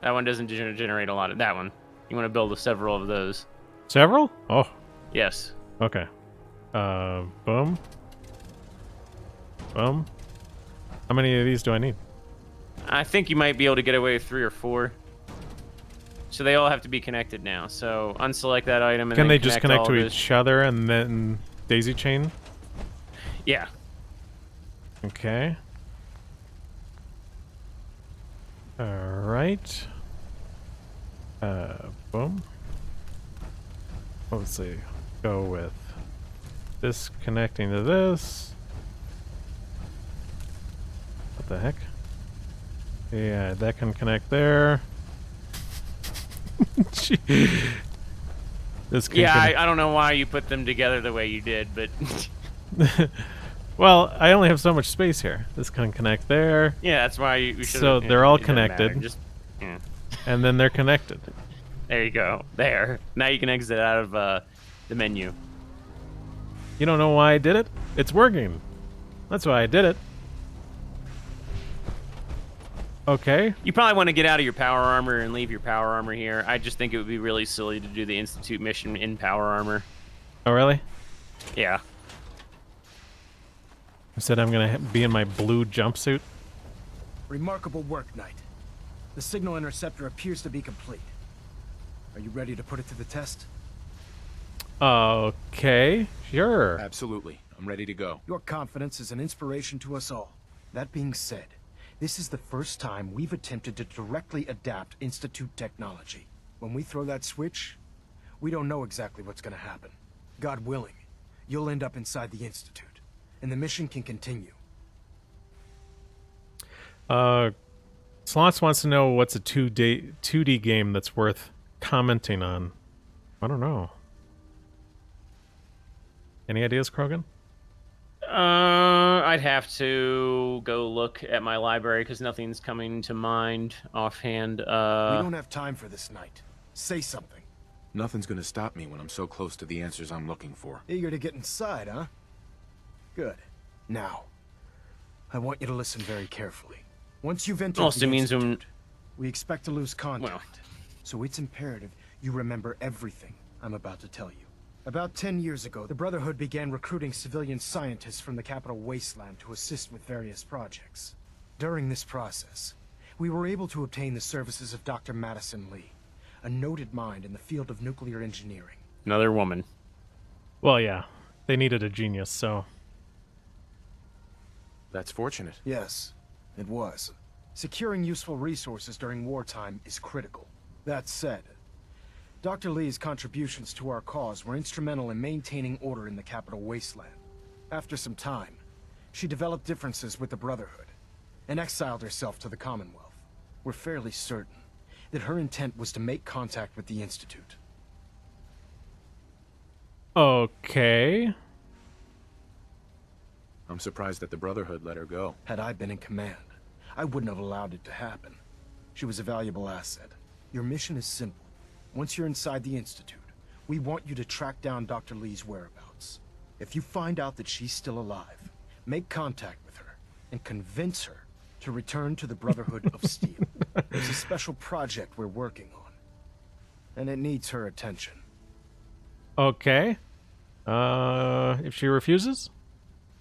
That one doesn't generate a lot of that one. You want to build several of those. Several? Oh. Yes. Okay. Boom. Boom. How many of these do I need? I think you might be able to get away with 3 or 4. So they all have to be connected now. So unselect that item and Can then they just connect all to those. each other and then daisy chain? Yeah. Okay. Alright. Boom. let's see. Go with this connecting to this. What the heck? Yeah, that can connect there. This can I don't know why you put them together the way you did, but well, I only have so much space here. This can connect there. yeah, that's why you should. So they're all it doesn't matter. connected. Just yeah. And then they're connected. There you go. There. Now you can exit out of the menu. You don't know why I did it? It's working. That's why I did it. Okay. You probably want to get out of your power armor and leave your power armor here. I just think it would be really silly to do the Institute mission in power armor. Oh, really? Yeah. I said I'm going to be in my blue jumpsuit. Remarkable work, Knight. The signal interceptor appears to be complete. Are you ready to put it to the test? Okay, sure. Absolutely. I'm ready to go. Your confidence is an inspiration to us all. That being said, this is the first time we've attempted to directly adapt Institute technology. When we throw that switch, we don't know exactly what's going to happen. God willing, you'll end up inside the Institute, and the mission can continue. Slots wants to know what's a 2D game that's worth commenting on. I don't know. Any ideas, Krogan? I'd have to go look at my library because nothing's coming to mind offhand. We don't have time for this, Knight. Say something. Nothing's gonna stop me when I'm so close to the answers I'm looking for. Eager to get inside, huh? Good. Now, I want you to listen very carefully. Once you've entered the Institute, we expect to lose contact. So it's imperative you remember everything I'm about to tell you. About 10 years ago, the Brotherhood began recruiting civilian scientists from the capital wasteland to assist with various projects. During this process, we were able to obtain the services of Dr. Madison Lee, a noted mind in the field of nuclear engineering. Another woman. Well, yeah. They needed a genius, so... That's fortunate. Yes, it was. Securing useful resources during wartime is critical. That said, Dr. Lee's contributions to our cause were instrumental in maintaining order in the capital wasteland. After some time, she developed differences with the Brotherhood and exiled herself to the Commonwealth. We're fairly certain that her intent was to make contact with the Institute. Okay. I'm surprised that the Brotherhood let her go. Had I been in command, I wouldn't have allowed it to happen. She was a valuable asset. Your mission is simple. Once you're inside the Institute, we want you to track down Dr. Lee's whereabouts. If you find out that she's still alive, make contact with her and convince her to return to the Brotherhood of Steel. There's a special project we're working on, and it needs her attention. Okay. If she refuses?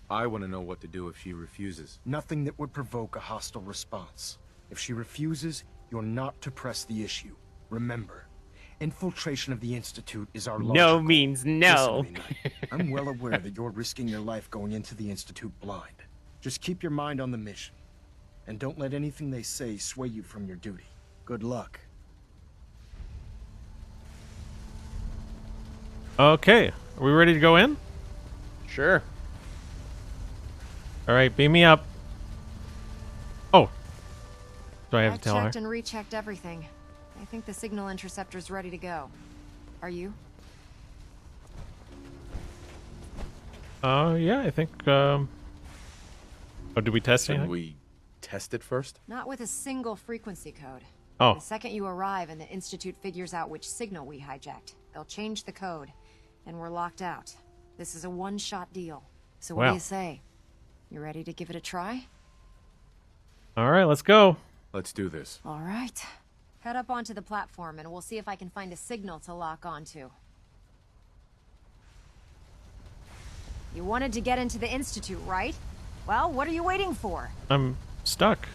I want to know what to do if she refuses. Nothing that would provoke a hostile response. If she refuses, you're not to press the issue. Remember, infiltration of the Institute is our larger No goal. means no. Listen to me, Knight. I'm well aware that you're risking your life going into the Institute blind. Just keep your mind on the mission, and don't let anything they say sway you from your duty. Good luck. Okay. Are we ready to go in? Sure. All right, beam me up. Oh. Do I have I to tell her? checked and rechecked everything. I think the signal interceptor's ready to go. Are you? Yeah, I think, Oh, did we test Can anything? we test it first? Not with a single frequency code. Oh. The second you arrive and the Institute figures out which signal we hijacked, they'll change the code, and we're locked out. This is a one-shot deal. So what do Wow. you say? You ready to give it a try? All right, let's go. Let's do this. All right. Head up onto the platform and we'll see if I can find a signal to lock onto. You wanted to get into the Institute, right? Well, what are you waiting for? I'm stuck.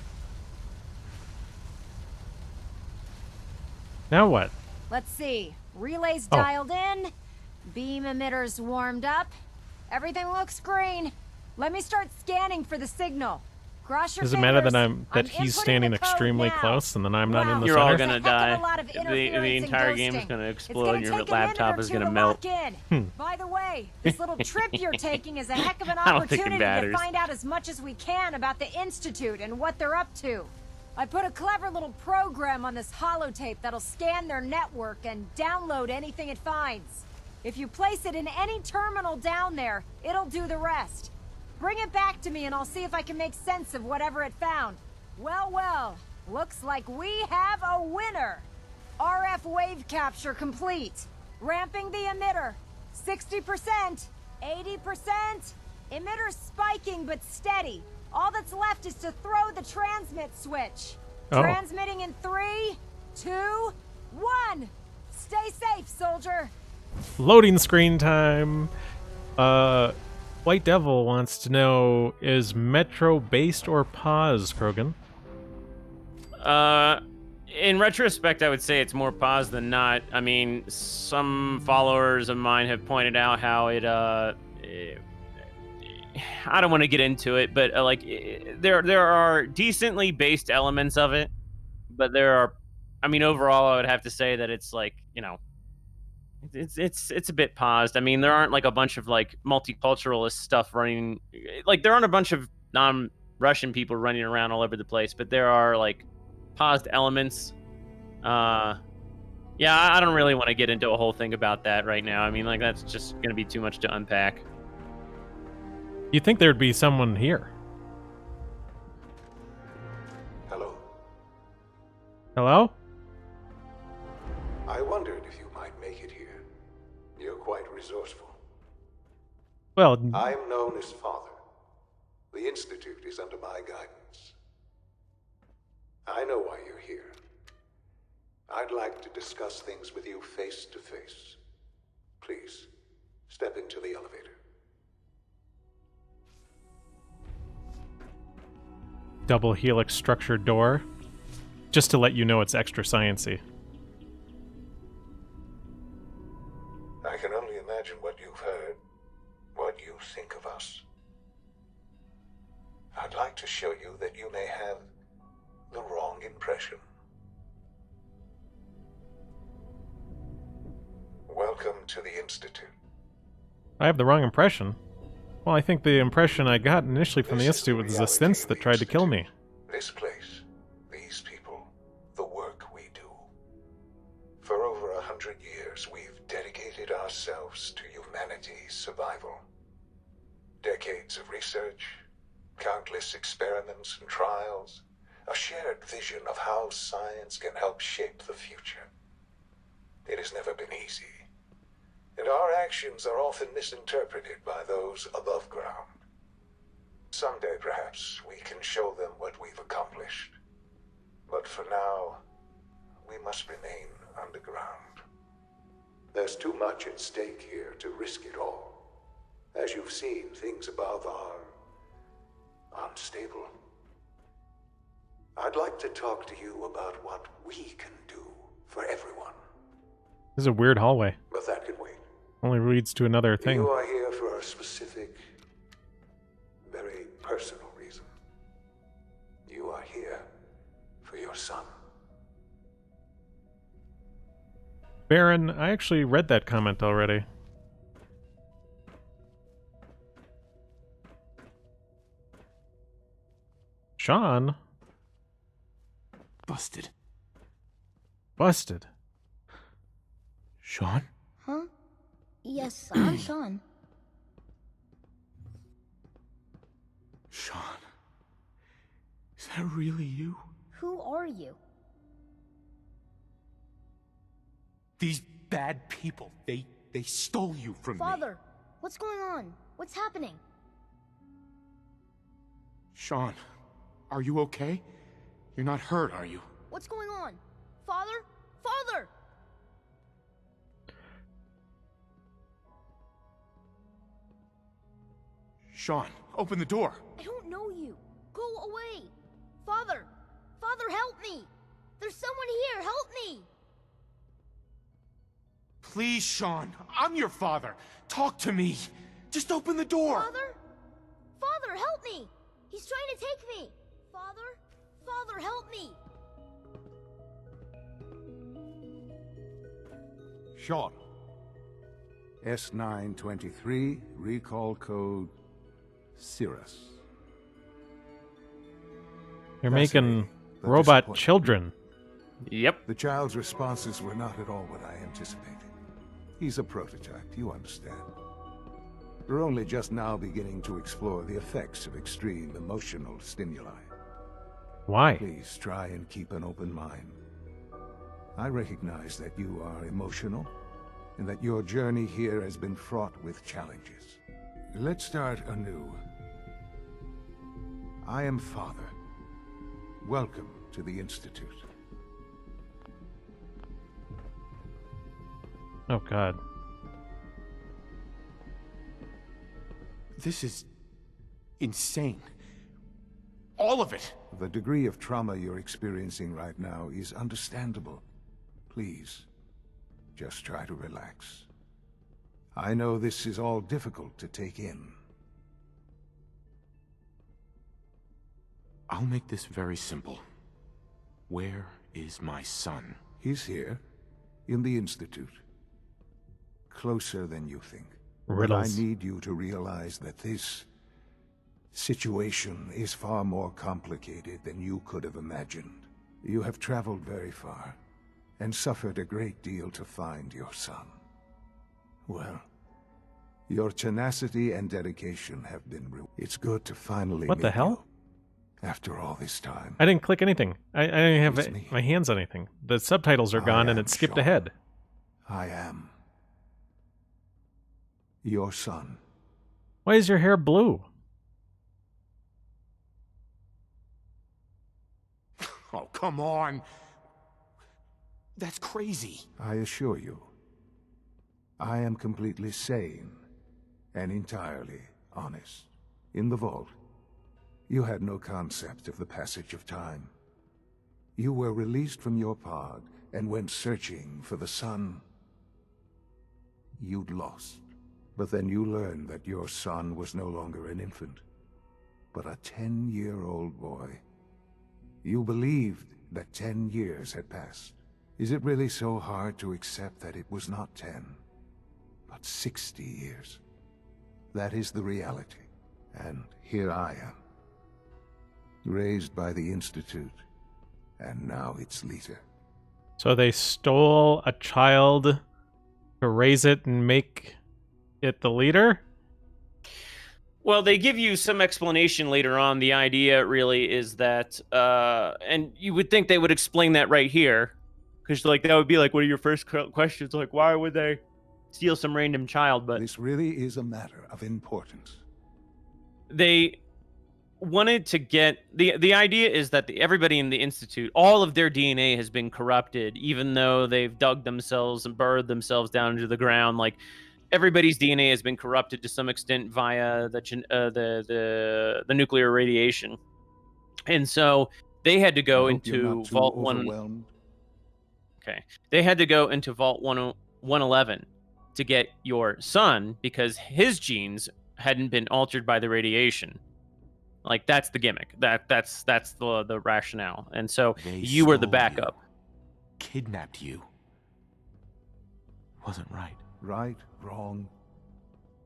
Now what? Let's see. Relays Oh. dialed in. Beam emitters warmed up. Everything looks green. Let me start scanning for the signal. Cross your Does it fingers. matter that he's inputting standing the code extremely now. close and then I'm not in the You're center? all gonna die. A lot of The interference entire and game is ghosting. gonna It's explode gonna and your take a laptop minute or is two gonna to melt. lock in. By the way, this little trip you're taking is a heck of an I don't think it opportunity to matters. find out as much as we can about the Institute and what they're up to. I put a clever little program on this holotape that'll scan their network and download anything it finds. If you place it in any terminal down there, it'll do the rest. Bring it back to me and I'll see if I can make sense of whatever it found. Well, looks like we have a winner. RF wave capture complete. Ramping the emitter. 60%, 80%. Emitter spiking but steady. All that's left is to throw the transmit switch. Oh. Transmitting in 3, 2, 1. Stay safe, soldier. Loading screen time. White Devil wants to know, is Metro based or paused, Krogan? In retrospect, I would say it's more paused than not. I mean, some followers of mine have pointed out how I don't want to get into it, but there are decently based elements of it, but there are, I mean, overall, I would have to say that it's like, you know, it's a bit paused. I mean, there aren't like a bunch of like multiculturalist stuff running, like there aren't a bunch of non-Russian people running around all over the place, but there are like paused elements. Yeah, I don't really want to get into a whole thing about that right now. I mean, like that's just gonna be too much to unpack. You'd think there'd be someone here. Hello. Hello? I wondered if you might make it here. You're quite resourceful. Well, I'm known as Father. The Institute is under my guidance. I know why you're here. I'd like to discuss things with you face to face. Please, step into the elevator. Double helix structured door. Just to let you know it's extra science-y. I can only imagine what you've heard, what you think of us. I'd like to show you that you may have the wrong impression. Welcome to the Institute. I have the wrong impression. Well, I think the impression I got initially from the Institute was the synths that tried to kill me. This place, these people, the work we do. For over 100 years, we've dedicated ourselves to humanity's survival. Decades of research, countless experiments and trials, a shared vision of how science can help shape the future. It has never been easy, and our actions are often misinterpreted by those above ground. Someday, perhaps, we can show them what we've accomplished. But for now, we must remain underground. There's too much at stake here to risk it all. As you've seen, things above are unstable. I'd like to talk to you about what we can do for everyone. This is a weird hallway. But that can wait. Only leads to another thing. You are here for a specific, very personal reason. You are here for your son. Baron, I actually read that comment already. Sean? Busted. Busted. Sean? Huh? Yes, I'm Sean. Sean. Is that really you? Who are you? These bad people, they stole you from me. Father, what's going on? What's happening? Sean, are you okay? You're not hurt, are you? What's going on? Father? Father! Sean, open the door. I don't know you. Go away. Father! Father, help me! There's someone here. Help me! Please, Sean. I'm your father. Talk to me. Just open the door. Father? Father, help me! He's trying to take me! Father? Father, help me! Sure. S923, recall code Xurious. You're making but robot disappointing. children. Yep. The child's responses were not at all what I anticipated. He's a prototype, you understand. We're only just now beginning to explore the effects of extreme emotional stimuli. Why? Please try and keep an open mind. I recognize that you are emotional, and that your journey here has been fraught with challenges. Let's start anew. I am Father. Welcome to the Institute. Oh, God. This is insane. All of it. The degree of trauma you're experiencing right now is understandable. Please, just try to relax. I know this is all difficult to take in. I'll make this very simple. Where is my son? He's here, in the Institute. Closer than you think. Riddles. But I need you to realize that this situation is far more complicated than you could have imagined. You have traveled very far, and suffered a great deal to find your son. Well, your tenacity and dedication have been It's good to finally What the meet hell? you after all this time. I didn't click anything. I didn't have my hands on anything. The subtitles are gone and it skipped ahead. I am your son. Why is your hair blue? Oh, come on. That's crazy. I assure you, I am completely sane and entirely honest. In the vault, you had no concept of the passage of time. You were released from your pod and went searching for the son you'd lost. But then you learned that your son was no longer an infant, but a 10-year-old boy. You believed that 10 years had passed. Is it really so hard to accept that it was not 10, but 60 years? That is the reality. And here I am, raised by the Institute, and now its leader. So they stole a child to raise it and make it the leader? Well, they give you some explanation later on. The idea really is that, and you would think they would explain that right here, because like that would be like one of your first questions, like why would they steal some random child? But this really is a matter of importance. They wanted to get the idea is that everybody in the Institute, all of their DNA has been corrupted, even though they've dug themselves and burrowed themselves down into the ground. Like everybody's DNA has been corrupted to some extent via the nuclear radiation, and so they had to go into Vault 1. Okay, they had to go into Vault 111 to get your son because his genes hadn't been altered by the radiation. Like that's the gimmick. That's the rationale. And so you were the backup. Kidnapped you. Wasn't right. Right, wrong,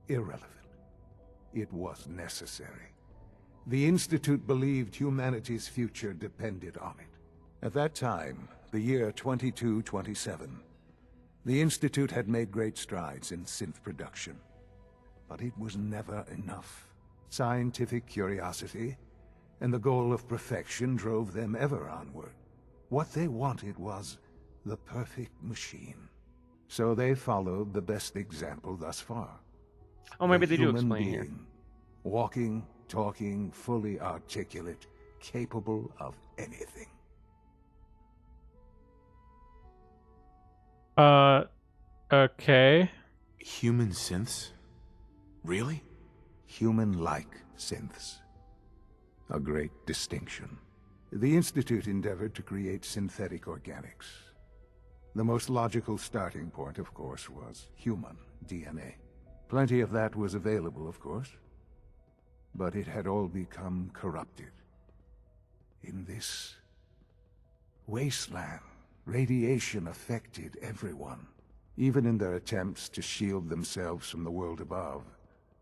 irrelevant. It was necessary. The Institute believed humanity's future depended on it. At that time, the year 2227, the Institute had made great strides in synth production. But it was never enough. Scientific curiosity and the goal of perfection drove them ever onward. What they wanted was the perfect machine. So they followed the best example thus far. Oh, maybe they do human explain here. being, walking, talking, fully articulate, capable of anything. Okay. Human synths? Really? Human-like synths. A great distinction. The Institute endeavored to create synthetic organics. The most logical starting point, of course, was human DNA. Plenty of that was available, of course. But it had all become corrupted. In this wasteland, radiation affected everyone. Even in their attempts to shield themselves from the world above,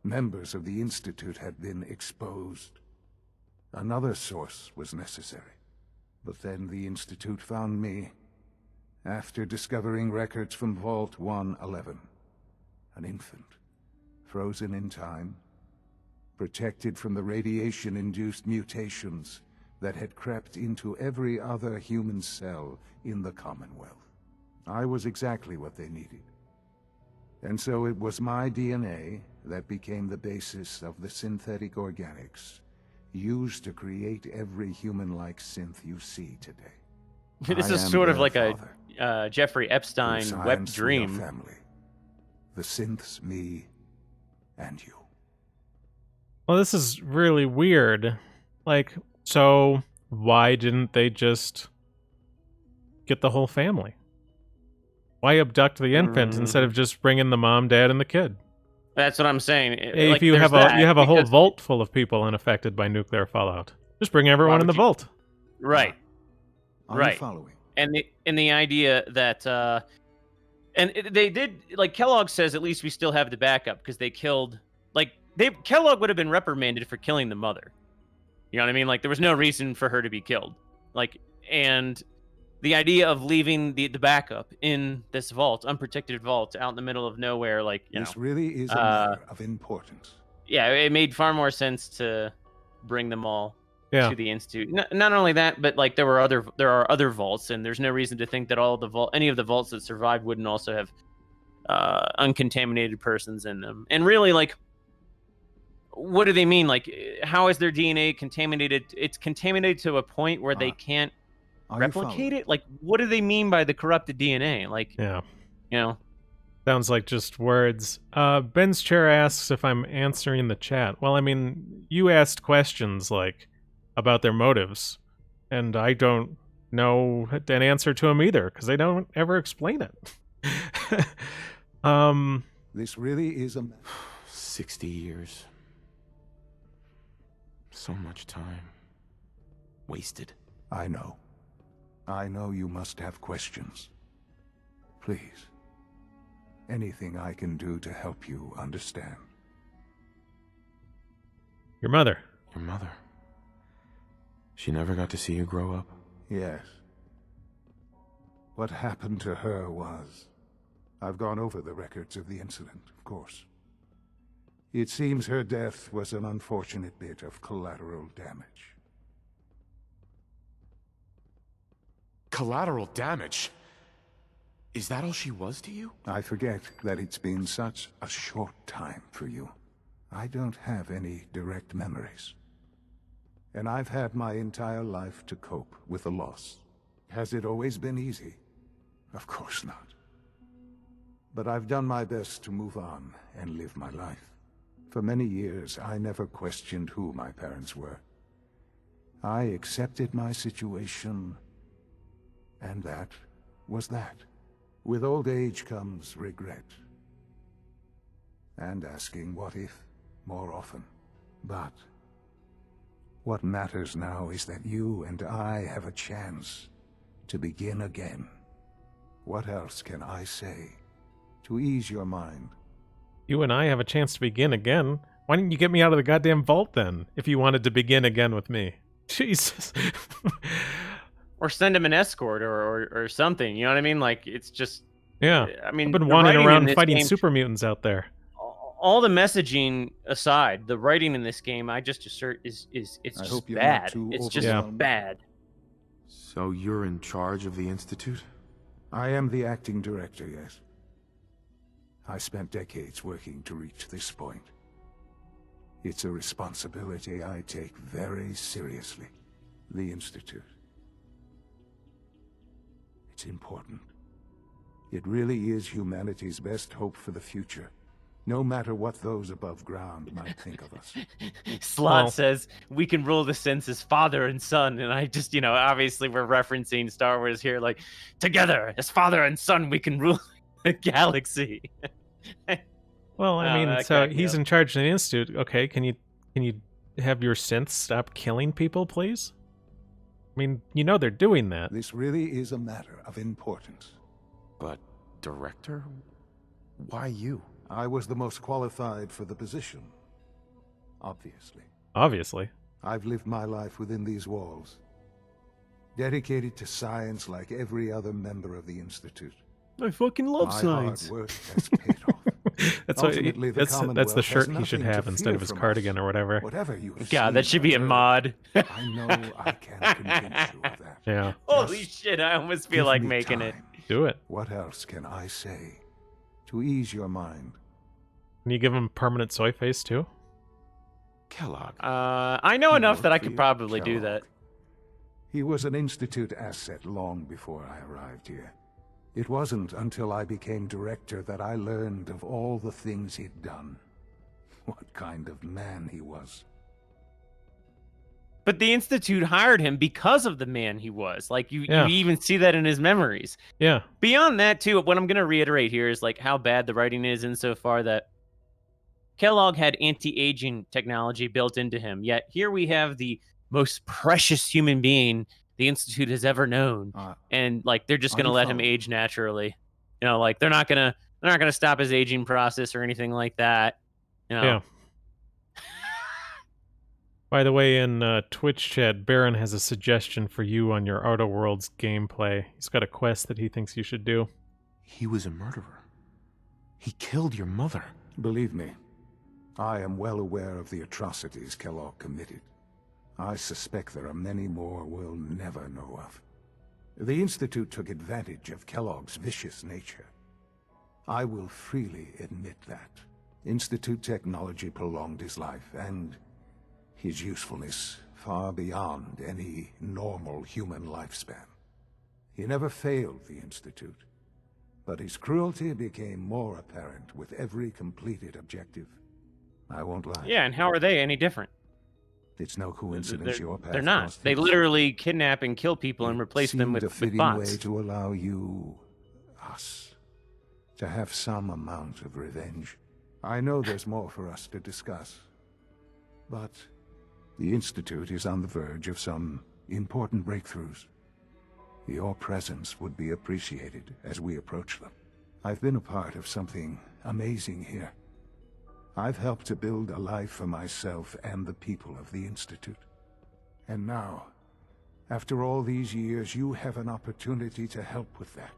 members of the Institute had been exposed. Another source was necessary. But then the Institute found me, after discovering records from Vault 111. An infant, frozen in time, protected from the radiation-induced mutations that had crept into every other human cell in the Commonwealth. I was exactly what they needed. And so it was my DNA that became the basis of the synthetic organics used to create every human-like synth you see today. This is sort of like a Jeffrey Epstein web dream. Family. The synths, me, and you. Well, this is really weird. Like, so why didn't they just get the whole family? Why abduct the infant instead of just bringing the mom, dad, and the kid? That's what I'm saying. If like, you have a whole because- vault full of people unaffected by nuclear fallout, just bring everyone in the vault. Right. Are Right. you following? And the idea that they did, like, Kellogg says, at least we still have the backup because they killed, like, Kellogg would have been reprimanded for killing the mother. You know what I mean? Like, there was no reason for her to be killed. Like, and the idea of leaving the backup in this vault, unprotected vault, out in the middle of nowhere, like, you This know, really is a matter of importance. yeah, it made far more sense to bring them all Yeah. to the Institute. Not only that, but like there are other vaults, and there's no reason to think that any of the vaults that survived wouldn't also have uncontaminated persons in them. And really, like, what do they mean? Like, how is their DNA contaminated? It's contaminated to a point where they can't replicate it. Like, what do they mean by the corrupted DNA? Like, Yeah. you know. Sounds like just words. Ben's chair asks if I'm answering the chat. Well, I mean, you asked questions, like, about their motives, and I don't know an answer to them either, because they don't ever explain it. This really is a 60 years. So much time. Wasted. I know. I know you must have questions. Please. Anything I can do to help you understand. Your mother. Your mother. She never got to see you grow up? Yes. What happened to her was... I've gone over the records of the incident, of course. It seems her death was an unfortunate bit of collateral damage. Collateral damage? Is that all she was to you? I forget that it's been such a short time for you. I don't have any direct memories. And I've had my entire life to cope with the loss. Has it always been easy? Of course not. But I've done my best to move on and live my life. For many years, I never questioned who my parents were. I accepted my situation, and that was that. With old age comes regret. And asking what if more often. But what matters now is that you and I have a chance to begin again. What else can I say to ease your mind? You and I have a chance to begin again. Why didn't you get me out of the goddamn vault then, if you wanted to begin again with me? Jesus. Or send him an escort or something. You know what I mean? Like, it's just... Yeah. I mean, I've been the wandering writing in around this fighting game- super mutants out there. All the messaging aside, the writing in this game, I just assert is it's I just hope you're not bad. too It's just overwhelmed. bad. So you're in charge of the Institute? I am the acting director, yes. I spent decades working to reach this point. It's a responsibility I take very seriously. The Institute. It's important. It really is humanity's best hope for the future, no matter what those above ground might think of us. Slot says we can rule the sense as father and son, and I just, obviously we're referencing Star Wars here, like, together as father and son we can rule the galaxy. Well, I mean, that so cracked me he's up. in charge of the Institute. Okay, can you have your synths stop killing people, please? I mean, you know they're doing that. This really is a matter of importance. But, Director? Why you? I was the most qualified for the position. Obviously. Obviously. I've lived my life within these walls. Dedicated to science like every other member of the Institute. I fucking love my science. Hard work has paid off. That's Ultimately, what, that's the Commonwealth has shirt he should nothing to have instead of fear his from cardigan us. or whatever. Whatever you God, that should be a mod. I know I can convince you of that. Yeah. Holy shit, I almost feel Give like me making it. time. Do it. What else can I say to ease your mind? Can you give him permanent soy face too? Kellogg. I know enough that I could probably do Kellogg. that. He was an Institute asset long before I arrived here. It wasn't until I became director that I learned of all the things he'd done. What kind of man he was. But the Institute hired him because of the man he was. Like, you Yeah. even see that in his memories. Yeah. Beyond that, too, what I'm going to reiterate here is, like, how bad the writing is insofar that Kellogg had anti-aging technology built into him. Yet here we have the most precious human being the Institute has ever known. And, like, they're just going to let him age naturally. You know, like, they're not going to stop his aging process or anything like that. You know? Yeah. By the way, in Twitch chat, Baron has a suggestion for you on your Outer Worlds gameplay. He's got a quest that he thinks you should do. He was a murderer. He killed your mother. Believe me, I am well aware of the atrocities Kellogg committed. I suspect there are many more we'll never know of. The Institute took advantage of Kellogg's vicious nature. I will freely admit that. Institute technology prolonged his life, and his usefulness far beyond any normal human lifespan. He never failed the Institute, but his cruelty became more apparent with every completed objective. I won't lie. Yeah, and how are they any different? It's no coincidence your path They're not. crossed They his. literally kidnap and kill people and replace them Seemed with a fitting bots. way to allow you, us, to have some amount of revenge. I know there's more for us to discuss, but the Institute is on the verge of some important breakthroughs. Your presence would be appreciated as we approach them. I've been a part of something amazing here. I've helped to build a life for myself and the people of the Institute. And now, after all these years, you have an opportunity to help with that.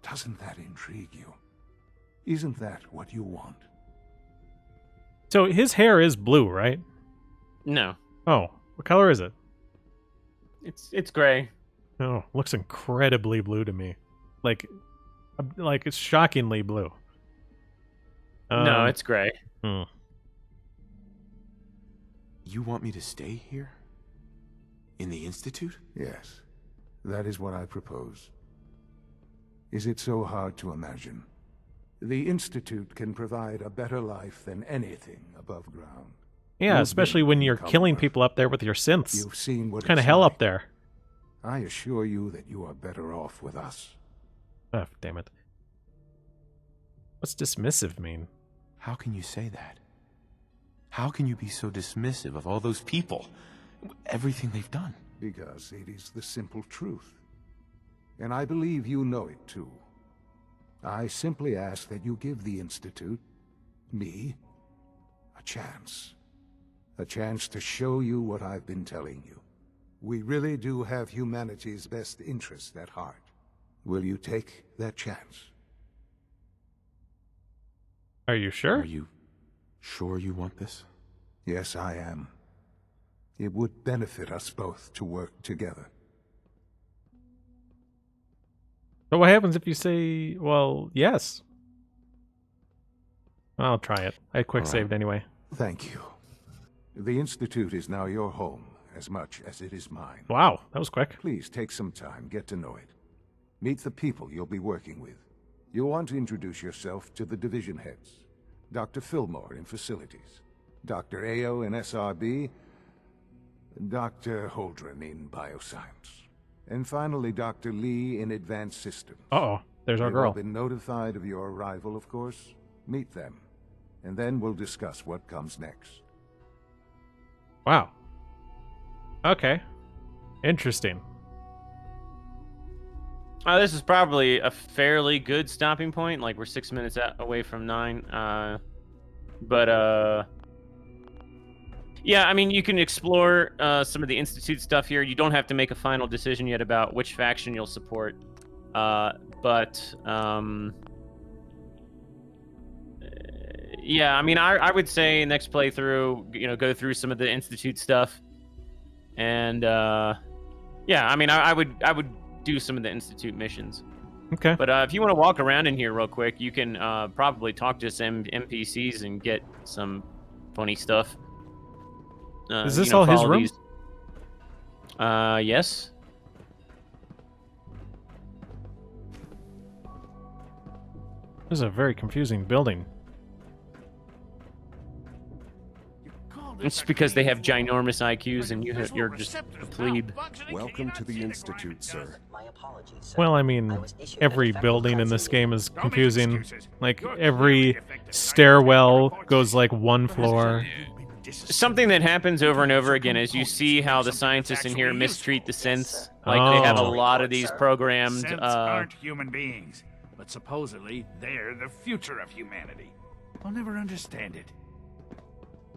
Doesn't that intrigue you? Isn't that what you want? So his hair is blue, right? No. Oh, what color is it? It's gray. Oh, looks incredibly blue to me. Like it's shockingly blue. No, it's gray. Hmm. You want me to stay here? In the Institute? Yes, that is what I propose. Is it so hard to imagine? The Institute can provide a better life than anything above ground. Yeah, You've especially been when in you're killing people up there with your synths. You've seen what It's kind of it's hell like. up there. I assure you that you are better off with us. Oh, damn it. What's dismissive mean? How can you say that? How can you be so dismissive of all those people? Everything they've done? Because it is the simple truth. And I believe you know it too. I simply ask that you give the Institute, me, a chance. A chance to show you what I've been telling you. We really do have humanity's best interest at heart. Will you take that chance? Are you sure? Are you sure you want this? Yes, I am. It would benefit us both to work together. But what happens if you say, well, yes? I'll try it. I quick saved anyway. Thank you. The Institute is now your home, as much as it is mine. Wow, that was quick. Please take some time, get to know it. Meet the people you'll be working with. You'll want to introduce yourself to the division heads. Dr. Fillmore in Facilities, Dr. Ayo in SRB, Dr. Holdren in Bioscience, and finally Dr. Lee in Advanced Systems. Uh-oh, there's our They will girl. have been notified of your arrival, of course. Meet them, and then we'll discuss what comes next. Wow. Okay. Interesting. This is probably a fairly good stopping point. Like, we're 6 minutes away from 9. Yeah, I mean, you can explore some of the Institute stuff here. You don't have to make a final decision yet about which faction you'll support. Yeah, I mean, I would say next playthrough, go through some of the Institute stuff. And, yeah, I mean, I would do some of the Institute missions. Okay. But if you want to walk around in here real quick, you can probably talk to some NPCs and get some funny stuff. Is this all his room? Yes. This is a very confusing building. It's because they have ginormous IQs and you're just a plebe. Welcome to the Institute, sir. Well, I mean, every building in this game is confusing. Like, every stairwell goes like one floor. Something that happens over and over again is you see how the scientists in here mistreat the synths. Like, they have a lot of these programmed... Synths aren't human beings, but supposedly they're the future of humanity. I'll never understand it.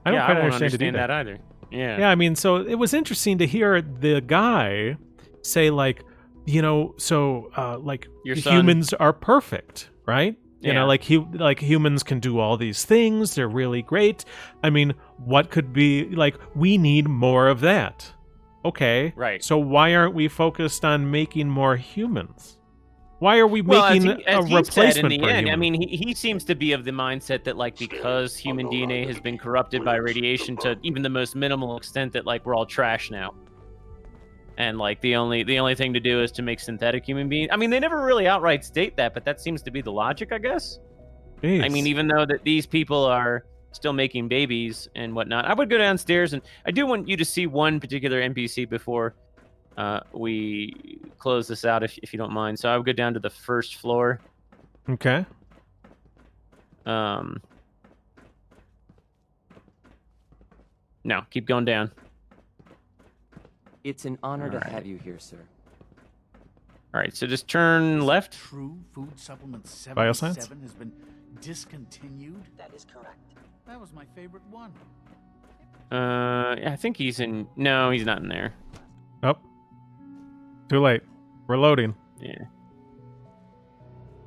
I don't quite won't understand that either. Yeah. Yeah, I mean, so it was interesting to hear the guy say, like, like, Your son. humans are perfect, right? You Yeah. know, like humans can do all these things. They're really great. I mean, what could be, like, we need more of that. Okay. Right. So why aren't we focused on making more humans? Why are we making a replacement for humans? I mean, he seems to be of the mindset that, like, because human DNA has been corrupted by radiation to even the most minimal extent, that, like, we're all trash now. And, like, the only thing to do is to make synthetic human beings. I mean, they never really outright state that, but that seems to be the logic, I guess. Jeez. I mean, even though that these people are still making babies and whatnot, I would go downstairs, and I do want you to see one particular NPC before we close this out, if you don't mind. So I would go down to the first floor. Okay. No, keep going down. It's an honor to have you here, sir. All right, so just turn left. True food supplement Bioscience? 77 has been discontinued. That is correct. That was my favorite one. Yeah, I think he's in. No, he's not in there. Oh. Too late. We're loading. Yeah.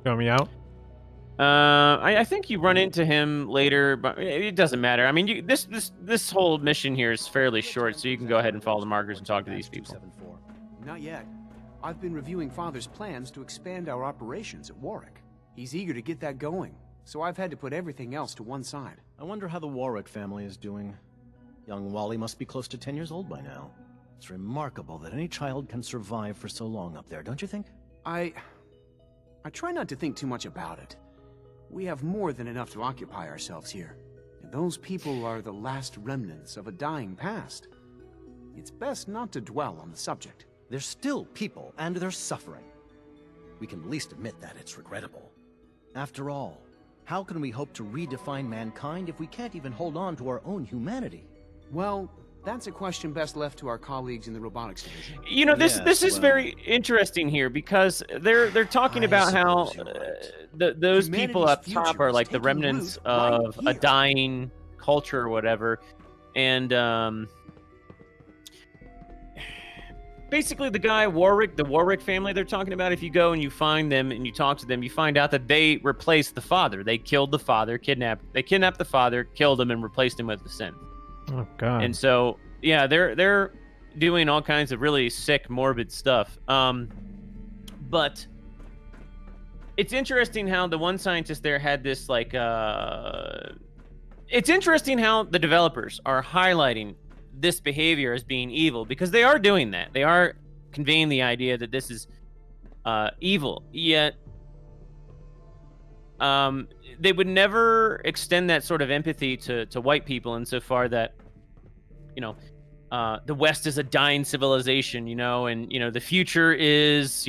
Got me out? I think you run into him later, but it doesn't matter. I mean, this whole mission here is fairly short, so you can go ahead and follow the markers and talk to these people. Not yet. I've been reviewing Father's plans to expand our operations at Warwick. He's eager to get that going, so I've had to put everything else to one side. I wonder how the Warwick family is doing. Young Wally must be close to 10 years old by now. It's remarkable that any child can survive for so long up there, don't you think? I try not to think too much about it. We have more than enough to occupy ourselves here. And those people are the last remnants of a dying past. It's best not to dwell on the subject. They're still people, and they're suffering. We can at least admit that it's regrettable. After all, how can we hope to redefine mankind if we can't even hold on to our own humanity? Well, that's a question best left to our colleagues in the robotics division. You know, this is very interesting here, because they're talking about how those people up top are like the remnants of a dying culture or whatever, and basically the guy Warwick, the Warwick family they're talking about, if you go and you find them and you talk to them, you find out that they replaced the father. They killed the father, kidnapped the father, killed him, and replaced him with the synth. Oh God! And so, yeah, they're doing all kinds of really sick, morbid stuff. But it's interesting how the one scientist there had this like. It's interesting how the developers are highlighting this behavior as being evil, because they are doing that. They are conveying the idea that this is evil. Yet, they would never extend that sort of empathy to white people, insofar that, the West is a dying civilization, and, the future is,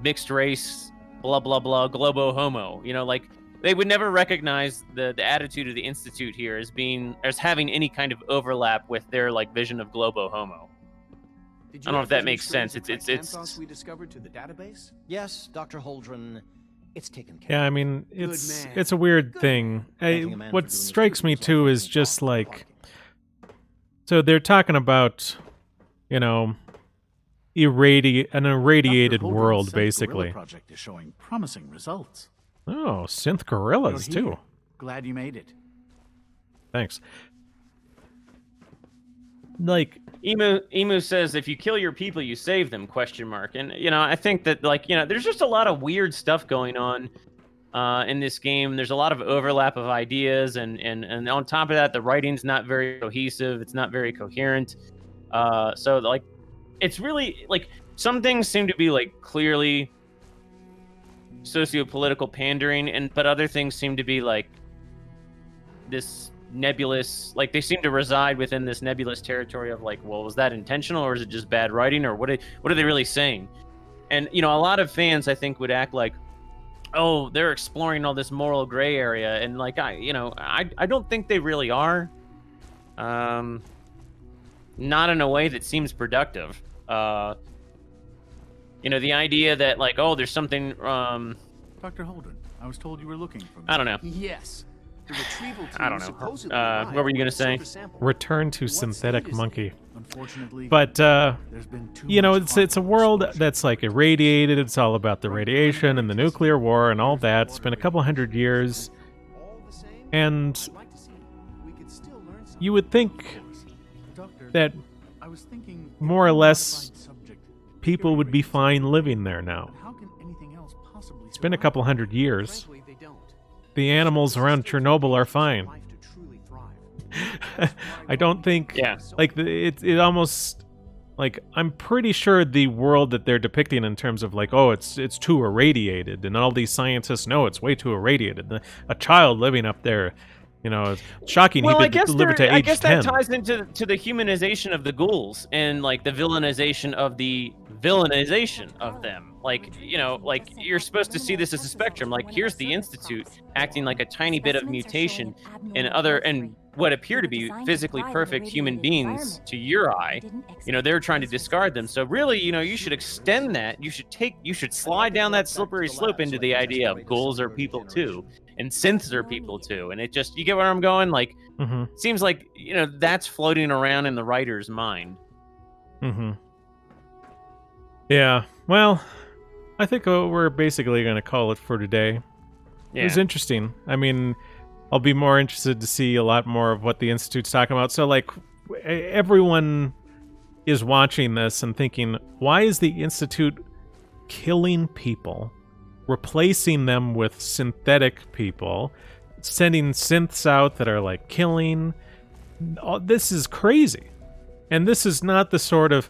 mixed race, blah, blah, blah, globo homo, like, they would never recognize the attitude of the Institute here as having any kind of overlap with their, like, vision of globo homo. Did I don't know if that makes sense. It's we discovered to the database? Yes, Dr. Holdren, it's taken care Yeah, I mean, it's a weird thing. What strikes me too is just like, so they're talking about, you know, an irradiated Dr. Holdren's world, synth gorilla basically. project is showing promising results. Oh, synth gorillas You're here. too. Glad you made it. Thanks. Like Emu says, if you kill your people, you save them, question mark. And, you know, I think that, like, you know, there's just a lot of weird stuff going on in this game. There's a lot of overlap of ideas, and on top of that, the writing's not very cohesive. It's not very coherent. So, like, it's really, like, some things seem to be, like, clearly socio-political pandering, but other things seem to be, like, this nebulous, like, they seem to reside within this nebulous territory of, like, well, was that intentional, or is it just bad writing, or what are they really saying? And, you know, a lot of fans, I think, would act like, oh, they're exploring all this moral gray area, and, like, I don't think they really are. Not in a way that seems productive. You know, the idea that, like, oh, there's something Dr. Holdren, I was told you were looking for me. I don't know. Yes. The retrieval team I don't know. supposedly What were you gonna say? Return to synthetic monkey. Unfortunately, But there's been too you know, much it's a world that's like irradiated. It's all about the radiation and the nuclear war and all that. It's been a couple hundred years, and you would think that I was thinking more or less people would be fine living there now. how can anything else possibly It's been a couple hundred years. Frankly, they don't. The animals around Chernobyl are fine. I don't think, like, it almost, like, I'm pretty sure the world that they're depicting in terms of, like, oh, it's too irradiated, and all these scientists know it's way too irradiated. A child living up there, you know, it's shocking Well, he could live to age 10. I guess that ties into the humanization of the ghouls and, like, the villainization of them. Like, you know, like, you're supposed to see this as a spectrum. Like, here's the Institute acting like a tiny bit of mutation and what appear to be physically perfect human beings to your eye. You know, they're trying to discard them. So really, you know, you should extend that. You should slide down that slippery slope into the idea of ghouls are people too, and synths are people too. And it just, you get where I'm going? Like, seems like, you know, that's floating around in the writer's mind. Yeah, well, I think we're basically going to call it for today. It was interesting. I mean, I'll be more interested to see a lot more of what the Institute's talking about. So, like, everyone is watching this and thinking, why is the Institute killing people, replacing them with synthetic people, sending synths out that are, like, killing? This is crazy. And this is not the sort of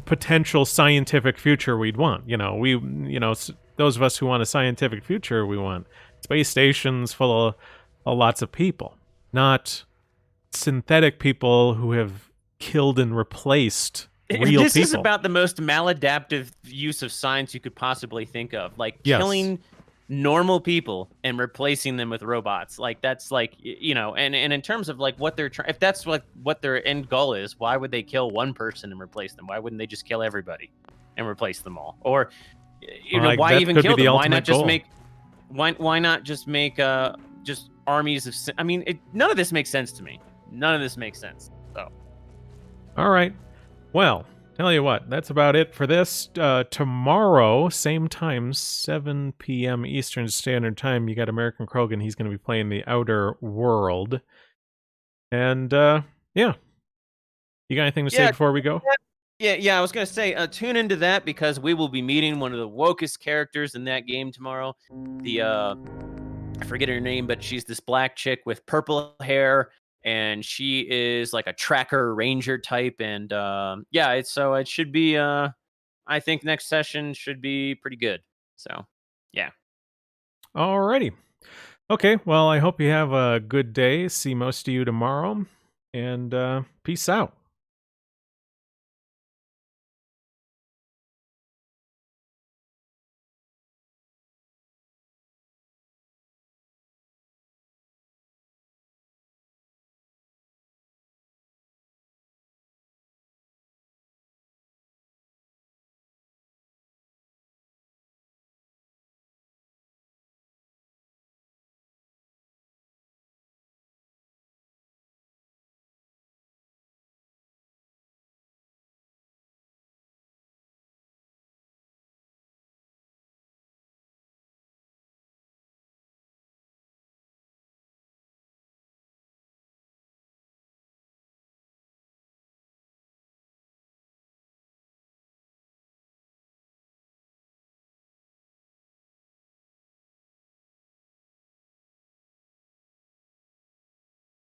potential scientific future we'd want. You know, those of us who want a scientific future, we want space stations full of lots of people, not synthetic people who have killed and replaced real people. This is about the most maladaptive use of science you could possibly think of. Like, killing normal people and replacing them with robots. Like, that's, like, you know, and in terms of, like, what they're trying, if that's like what their end goal is, why would they kill one person and replace them? Why wouldn't they just kill everybody and replace them all? Or, you know, why even kill them? Why not just make why not just make just armies of, I mean, none of this makes sense to me. None of this makes sense. So, all right, well, tell you what, that's about it for this. Tomorrow, same time, 7 p.m. Eastern Standard Time, you got American Krogan. He's going to be playing The Outer World. And, yeah. You got anything to say before we go? Yeah, I was going to say, tune into that, because we will be meeting one of the wokest characters in that game tomorrow. I forget her name, but she's this black chick with purple hair, and she is like a tracker ranger type. And it should be, I think next session should be pretty good. So, yeah. Alrighty. Okay, well, I hope you have a good day. See most of you tomorrow, and peace out.